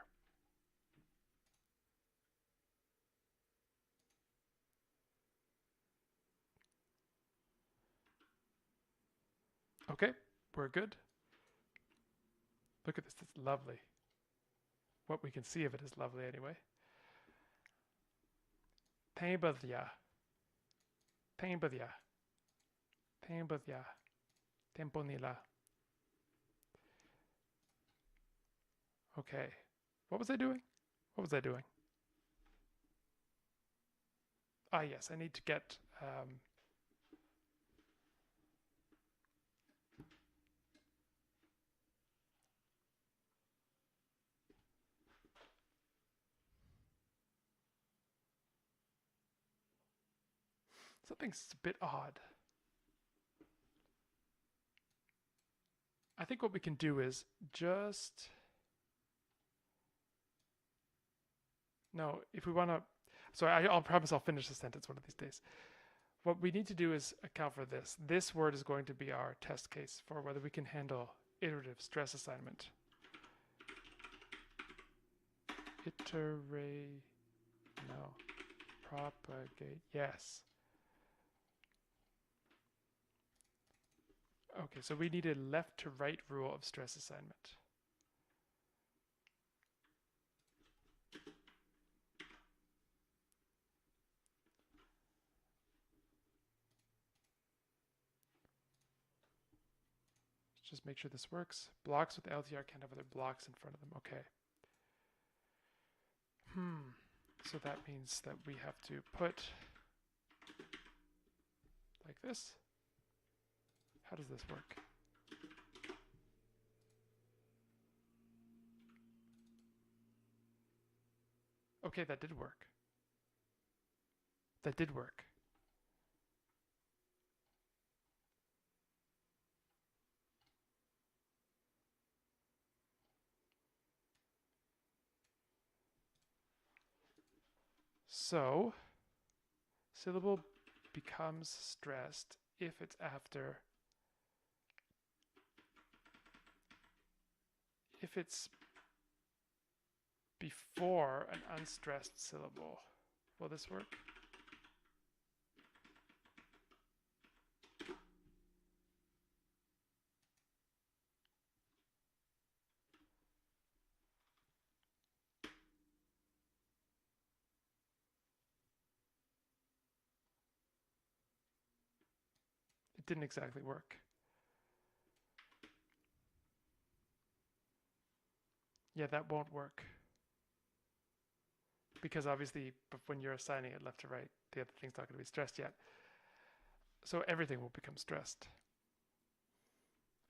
Okay, we're good. Look at this, it's lovely. What we can see of it is lovely anyway. Tembadya. Tembadya. Tembadya. Temponila. Okay. What was I doing? What was I doing? Ah, yes, I need to get something's a bit odd. I think what we can do is just... No, if we want to... So I'll promise I'll finish the sentence one of these days. What we need to do is account for this. This word is going to be our test case for whether we can handle iterative stress assignment. Iterate... No. Propagate. Yes. Okay, so we need a left to right rule of stress assignment. Let's just make sure this works. Blocks with LTR can't have other blocks in front of them. Okay. So that means that we have to put like this. How does this work? Okay, that did work. That did work. So, syllable becomes stressed if it's after, if it's before an unstressed syllable. Will this work? It didn't exactly work. Yeah, that won't work. Because obviously, when you're assigning it left to right, the other thing's not going to be stressed yet. So everything will become stressed.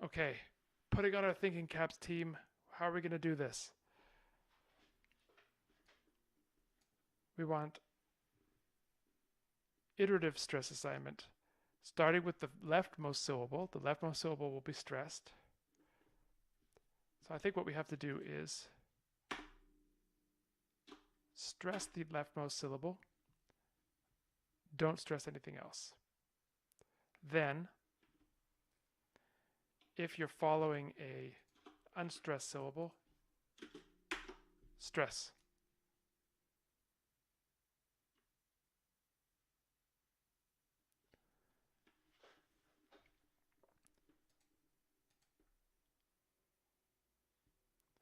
Okay, putting on our thinking caps team, how are we going to do this? We want iterative stress assignment. Starting with the leftmost syllable, the leftmost syllable will be stressed. So I think what we have to do is stress the leftmost syllable. Don't stress anything else. Then, if you're following a unstressed syllable, stress.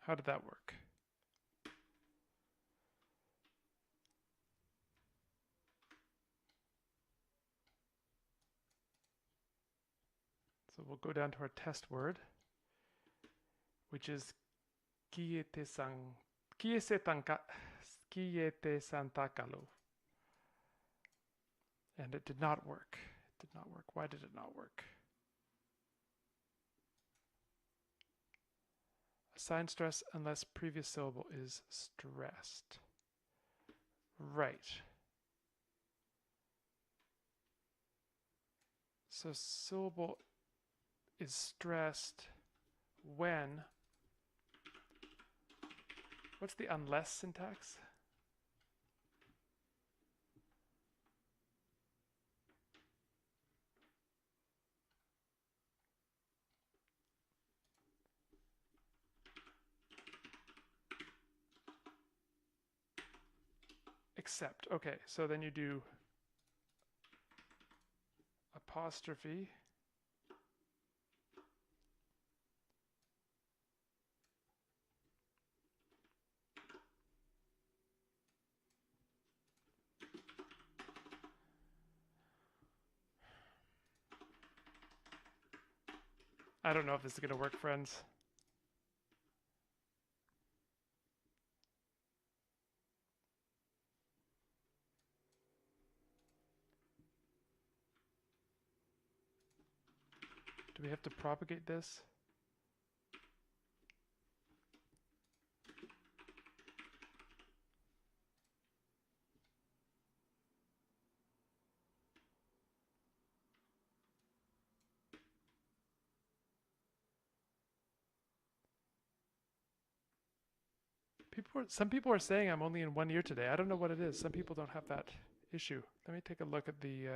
How did that work? So we'll go down to our test word, which is kiete santakalu. And it did not work. It did not work. Why did it not work? Assign stress unless previous syllable is stressed. Right. So syllable is stressed when, what's the unless syntax? Except, okay, so then you do apostrophe I don't know if this is going to work, friends. Do we have to propagate this? Some people are saying I'm only in one ear today. I don't know what it is. Some people don't have that issue. Let me take a look at the...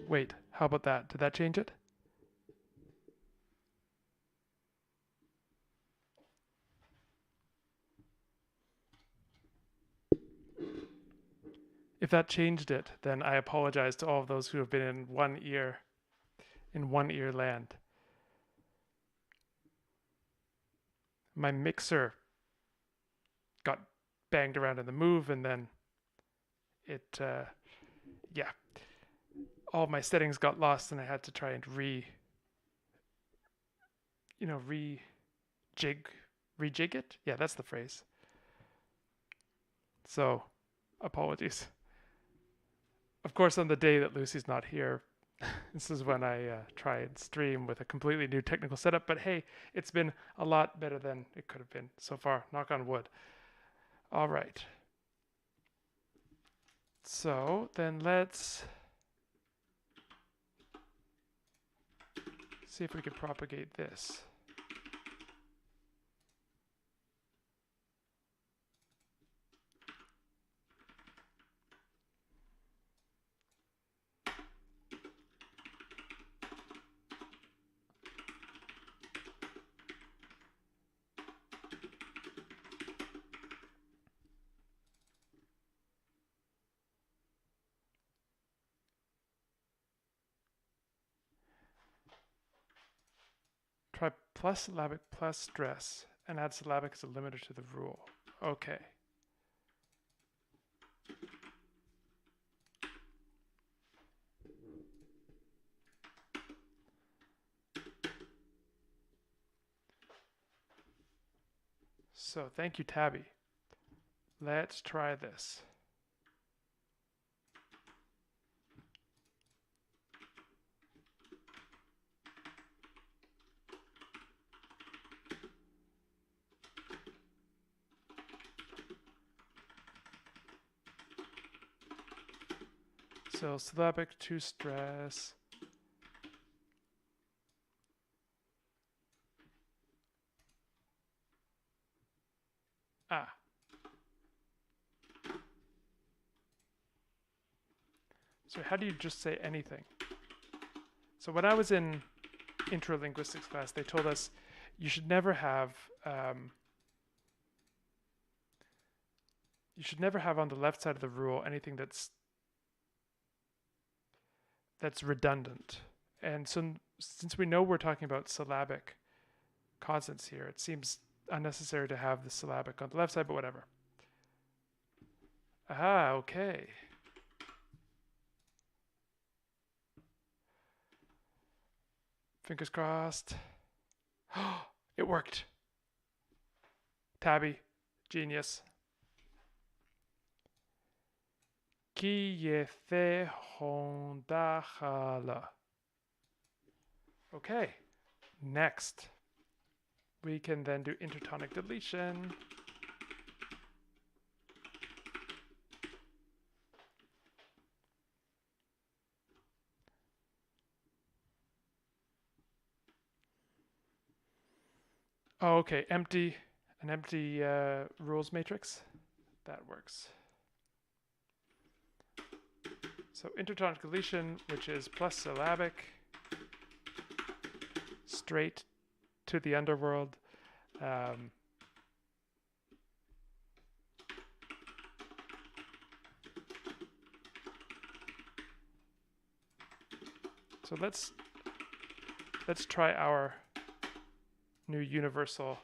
Wait, how about that? Did that change it? If that changed it, then I apologize to all of those who have been in one ear land. My mixer got banged around in the move, and then it, yeah, all my settings got lost, and I had to try and rejig it. Yeah, that's the phrase. So, apologies. Of course, on the day that Lucy's not here, This is when I try and stream with a completely new technical setup, but hey, it's been a lot better than it could have been so far, knock on wood. All right. So then let's see if we can propagate this. Try plus syllabic plus stress and add syllabic as a limiter to the rule. Okay. So thank you, Tabby. Let's try this. So syllabic to stress. Ah. So how do you just say anything? So when I was in intro linguistics class, they told us you should never have on the left side of the rule anything that's redundant. And so since we know we're talking about syllabic consonants here, it seems unnecessary to have the syllabic on the left side, but whatever. Ah, okay. Fingers crossed. It worked. Tabby, genius. Okay, next we can then do intertonic deletion. Oh, okay, an empty rules matrix. That works. So intertonic deletion, which is plus syllabic, straight to the underworld. So let's try our new universal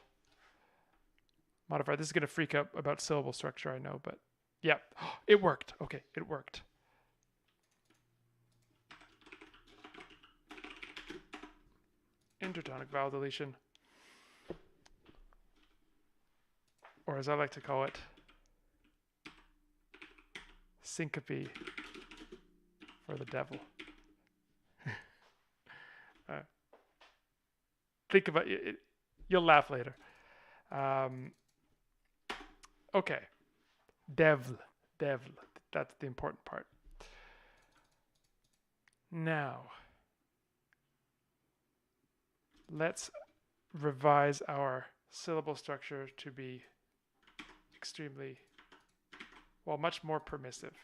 modifier. This is going to freak out about syllable structure, I know, but yeah, it worked. Okay, it worked. Intertonic vowel deletion, or as I like to call it, syncope for the devil. Think about it. You'll laugh later. Okay. Devil. That's the important part. Now, let's revise our syllable structure to be extremely, well, much more permissive.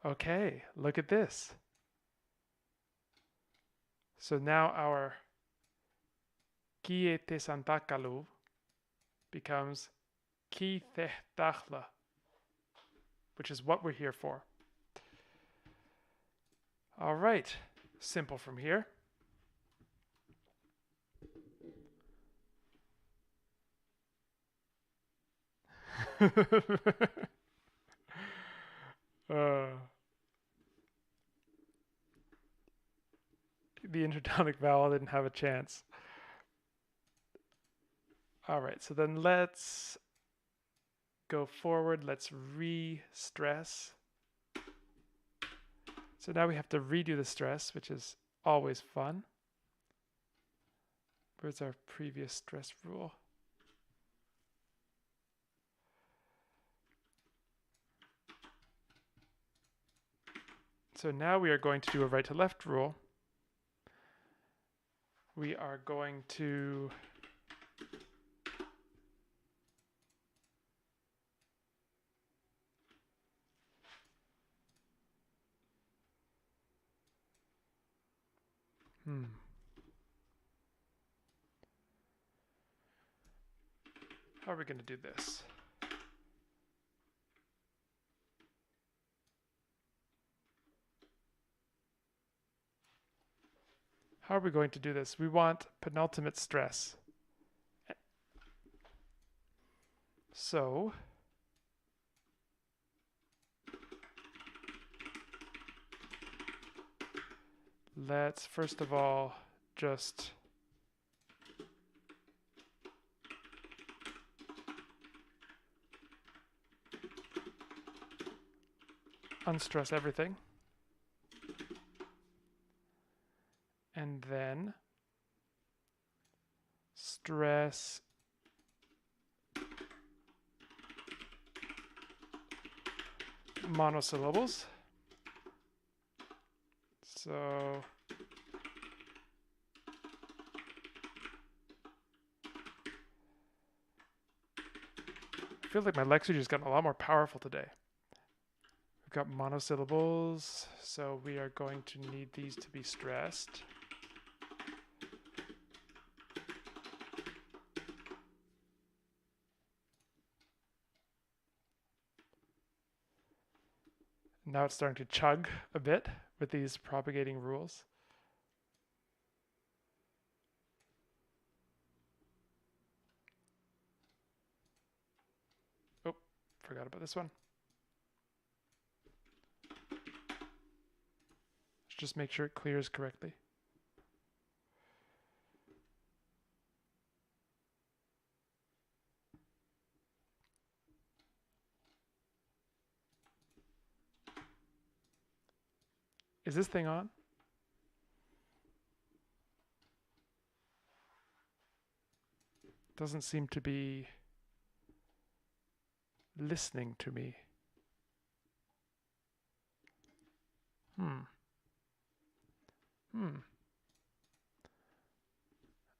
Okay, look at this. So now our ki te santakalu becomes ki te tahla, which is what we're here for. All right, simple from here. The intertonic vowel didn't have a chance. All right, so then let's go forward. Let's re-stress. So now we have to redo the stress, which is always fun. Where's our previous stress rule? So now we are going to do a right to left rule. We are going to how are we going to do this? How are we going to do this? We want penultimate stress. So let's first of all just unstress everything. And then stress monosyllables. So I feel like my lecture has gotten a lot more powerful today. We've got monosyllables, so we are going to need these to be stressed. Now it's starting to chug a bit with these propagating rules. Oh, forgot about this one. Let's just make sure it clears correctly. Is this thing on? Doesn't seem to be listening to me.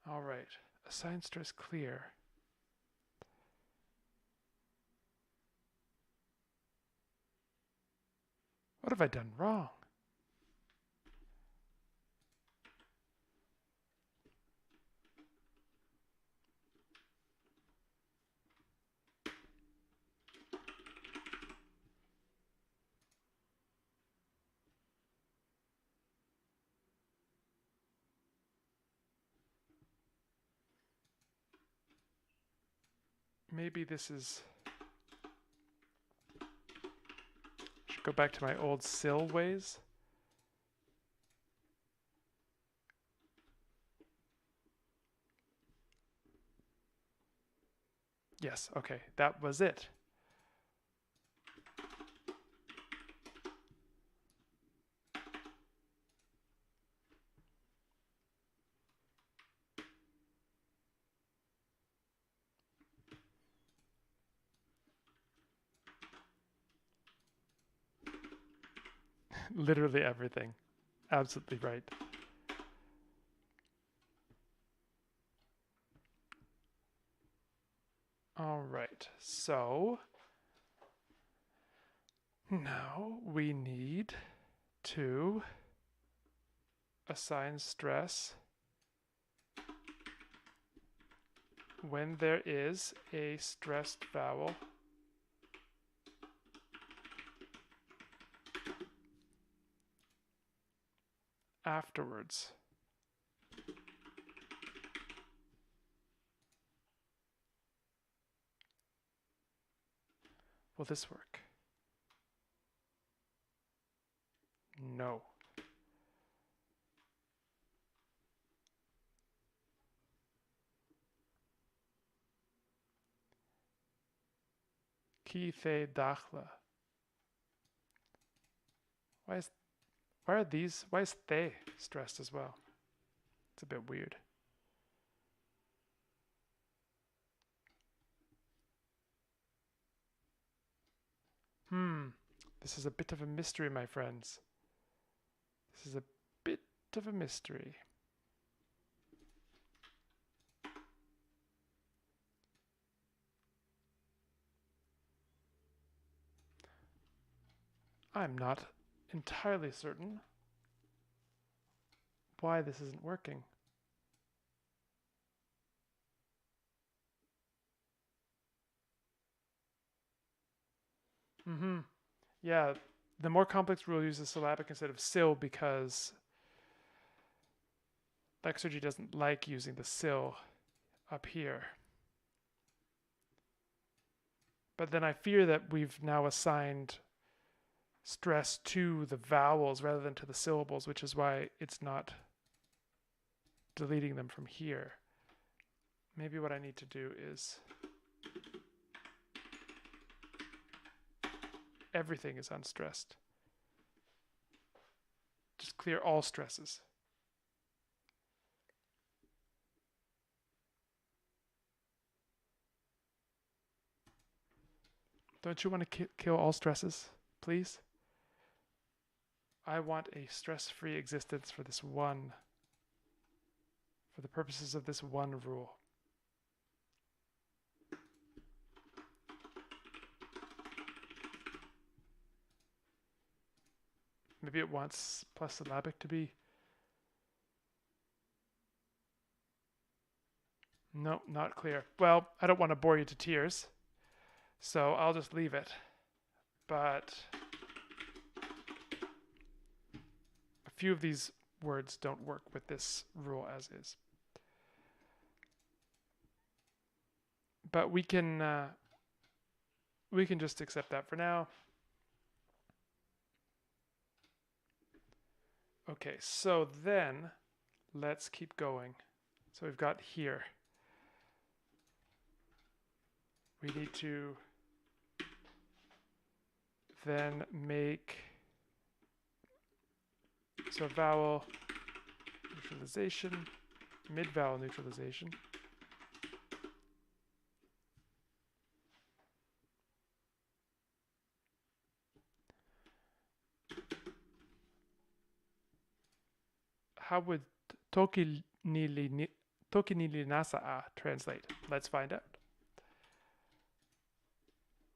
All right, assign stress clear. What have I done wrong? Maybe this is... Should go back to my old sill ways. Yes, okay, that was it. Literally everything. Absolutely right. All right, so now we need to assign stress when there is a stressed vowel afterwards. Will this work? No. Ki the dakhla. Why is they stressed as well? It's a bit weird. This is a bit of a mystery, my friends. This is a bit of a mystery. I'm not entirely certain why this isn't working. Yeah, the more complex rule uses syllabic instead of sil because Lexergy doesn't like using the sil up here. But then I fear that we've now assigned stress to the vowels rather than to the syllables, which is why it's not deleting them from here. Maybe what I need to do is everything is unstressed. Just clear all stresses. Don't you want to kill all stresses, please? I want a stress-free existence for this one, for the purposes of this one rule. Maybe it wants plus syllabic to be. No, not clear. Well, I don't want to bore you to tears, so I'll just leave it. But a few of these words don't work with this rule as is. But we can just accept that for now. Okay, so then let's keep going. So we've got here. We need to then make so vowel neutralization, mid-vowel neutralization. How would Toki Nili Nasa translate? Let's find out.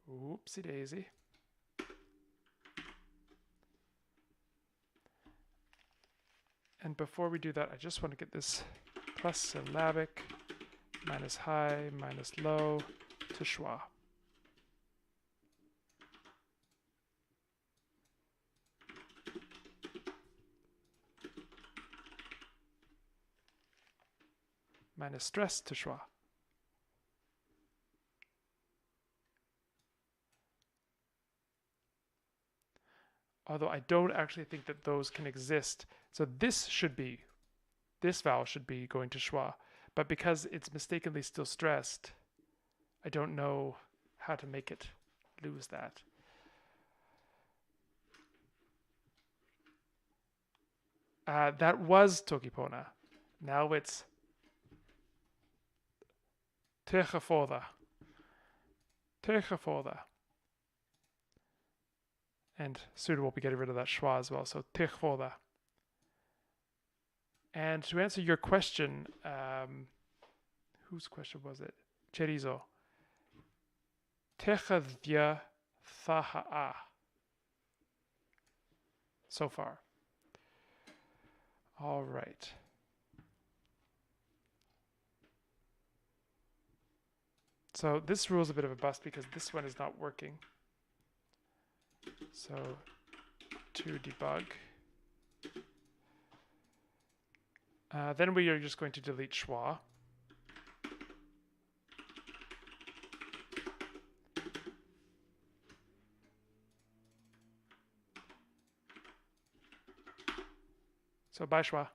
Oopsie daisy. And before we do that, I just want to get this plus syllabic, minus high, minus low to schwa. Minus stress to schwa. Although I don't actually think that those can exist. So this vowel should be going to schwa. But because it's mistakenly still stressed, I don't know how to make it lose that. That was Toki Pona. Now it's tegefoda. Tegefoda. And Suda will be getting rid of that schwa as well. So tegefoda. And to answer your question, whose question was it? Cherizo. Tegedya thaha'a. So far. All right. So this rule is a bit of a bust because this one is not working. So to debug. Then we are just going to delete schwa. So bye schwa.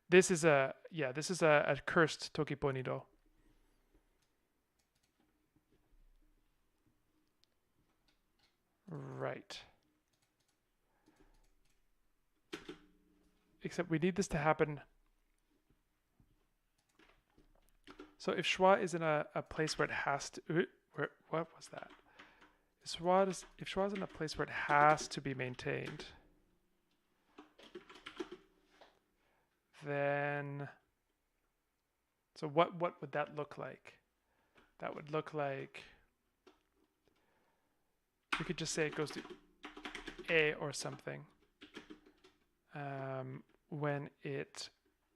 This is a cursed Toki Ponido. right. Except we need this to happen. So if schwa is in a place where it has to, what was that? If schwa is in a place where it has to be maintained, then, so what would that look like? That would look like, we could just say it goes to A or something when it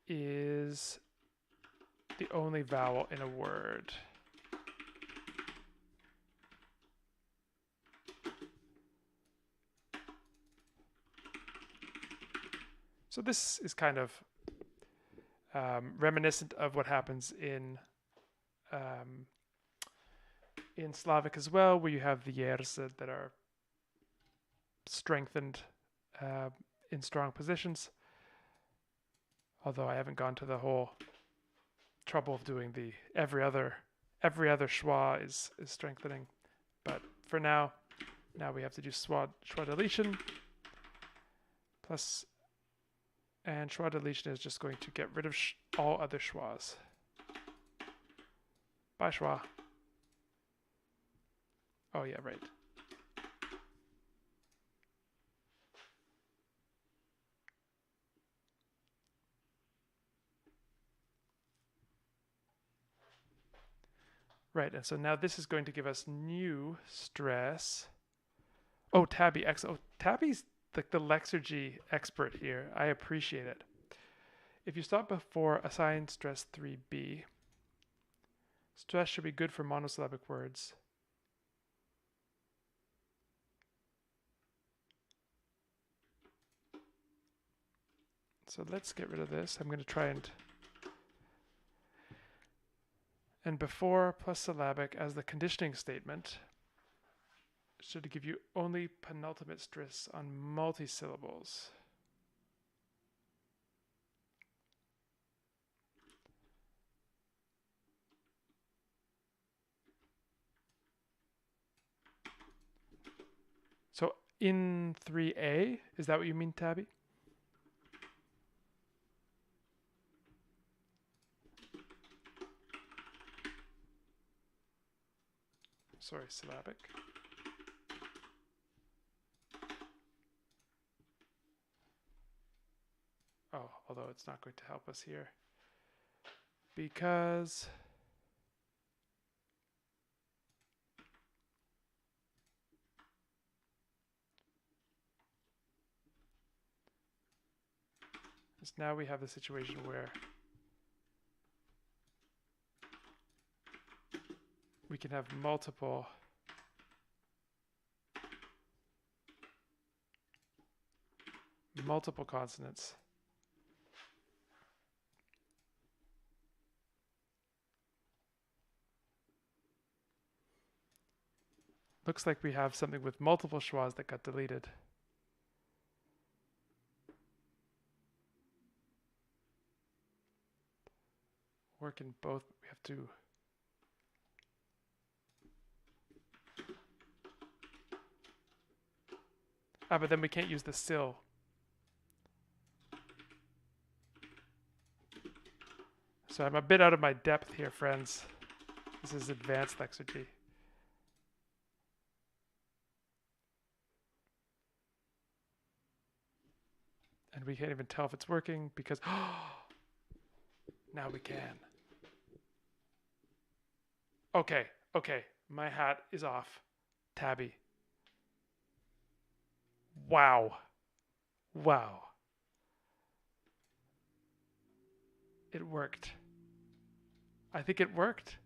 is the only vowel in a word. So this is kind of reminiscent of what happens in Slavic as well, where you have the years that are strengthened in strong positions. Although I haven't gone to the whole trouble of doing the every other schwa is strengthening, but for now we have to do schwa deletion plus, and schwa deletion is just going to get rid of all other schwas. Bye schwa. Oh yeah, right. Right, and so now this is going to give us new stress. Oh, Tabby, oh, Tabby's like the Lexergy expert here. I appreciate it. If you stop before assign stress 3b, stress should be good for monosyllabic words. So let's get rid of this. I'm going to try and before plus syllabic as the conditioning statement should give you only penultimate stress on multisyllables. So in 3a, is that what you mean, Tabby? Sorry, syllabic. Oh, although it's not going to help us here because now we have the situation where we can have multiple consonants. Looks like we have something with multiple schwas that got deleted. Work in both, we have to but then we can't use the still. So I'm a bit out of my depth here, friends. This is advanced Lexergy. And we can't even tell if it's working because now we can. Okay, my hat is off. Tabby. Wow. It worked. I think it worked.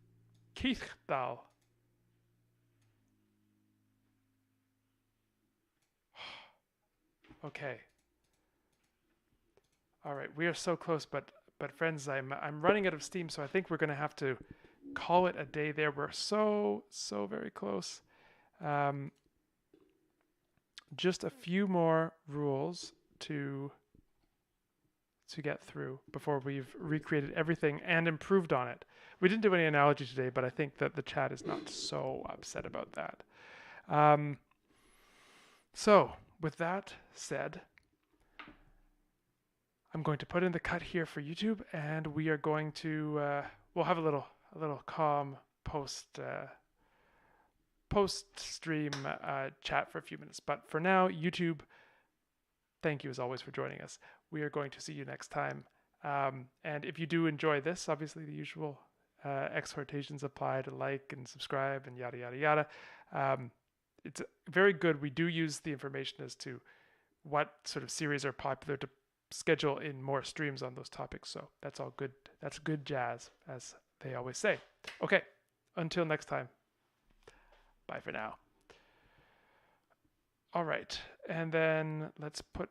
Kiechdal. Okay. All right, we are so close, but friends, I'm running out of steam, so I think we're going to have to call it a day there. We're so very close. Just a few more rules to get through before we've recreated everything and improved on it. We didn't do any analogy today, but I think that the chat is not so upset about that. So, with that said, I'm going to put in the cut here for YouTube, and we are going to we'll have a little calm post stream chat for a few minutes. But for now, YouTube, thank you as always for joining us. We are going to see you next time. And if you do enjoy this, obviously the usual exhortations apply to like and subscribe and yada yada yada. It's very good. We do use the information as to what sort of series are popular to schedule in more streams on those topics. So that's all good. That's good jazz, as they always say. Okay, until next time. Bye for now. All right, and then let's put...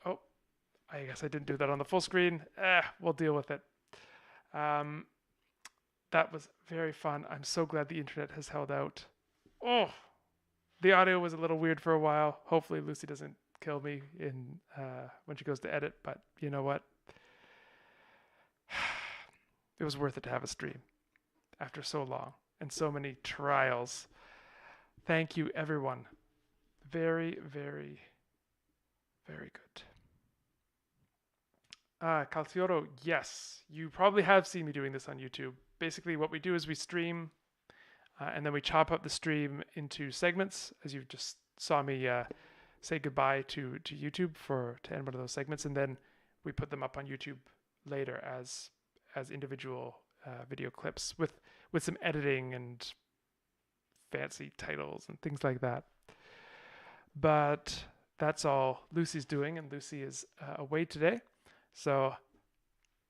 Oh, I guess I didn't do that on the full screen. We'll deal with it. That was very fun. I'm so glad the internet has held out. Oh, the audio was a little weird for a while. Hopefully Lucy doesn't kill me in when she goes to edit, but you know what? It was worth it to have a stream after so long and so many trials. Thank you, everyone. Very, very, very good. Calcioro, yes. You probably have seen me doing this on YouTube. Basically, what we do is we stream, and then we chop up the stream into segments, as you just saw me say goodbye to YouTube to end one of those segments, and then we put them up on YouTube later as individual video clips with some editing and fancy titles and things like that. But that's all Lucy's doing, and Lucy is away today. So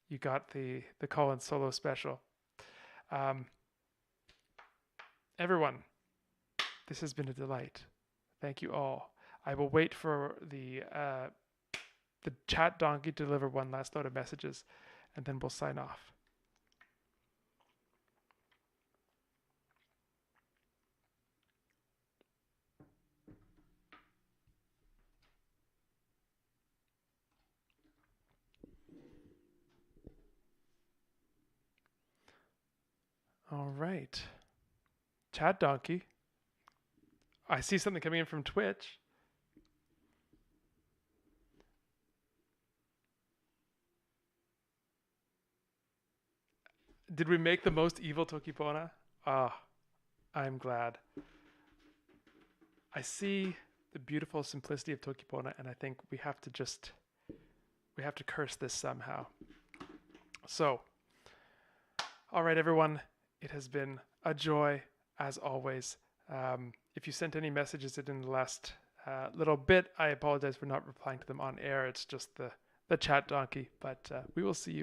you got the Colin solo special. Everyone, this has been a delight. Thank you all. I will wait for the chat donkey to deliver one last load of messages, and then we'll sign off. All right. Chat donkey. I see something coming in from Twitch. Did we make the most evil Toki Pona? I'm glad. I see the beautiful simplicity of Toki Pona, and I think we have to curse this somehow. So, all right, everyone. It has been a joy, as always. If you sent any messages in the last little bit, I apologize for not replying to them on air. It's just the chat donkey, but we will see you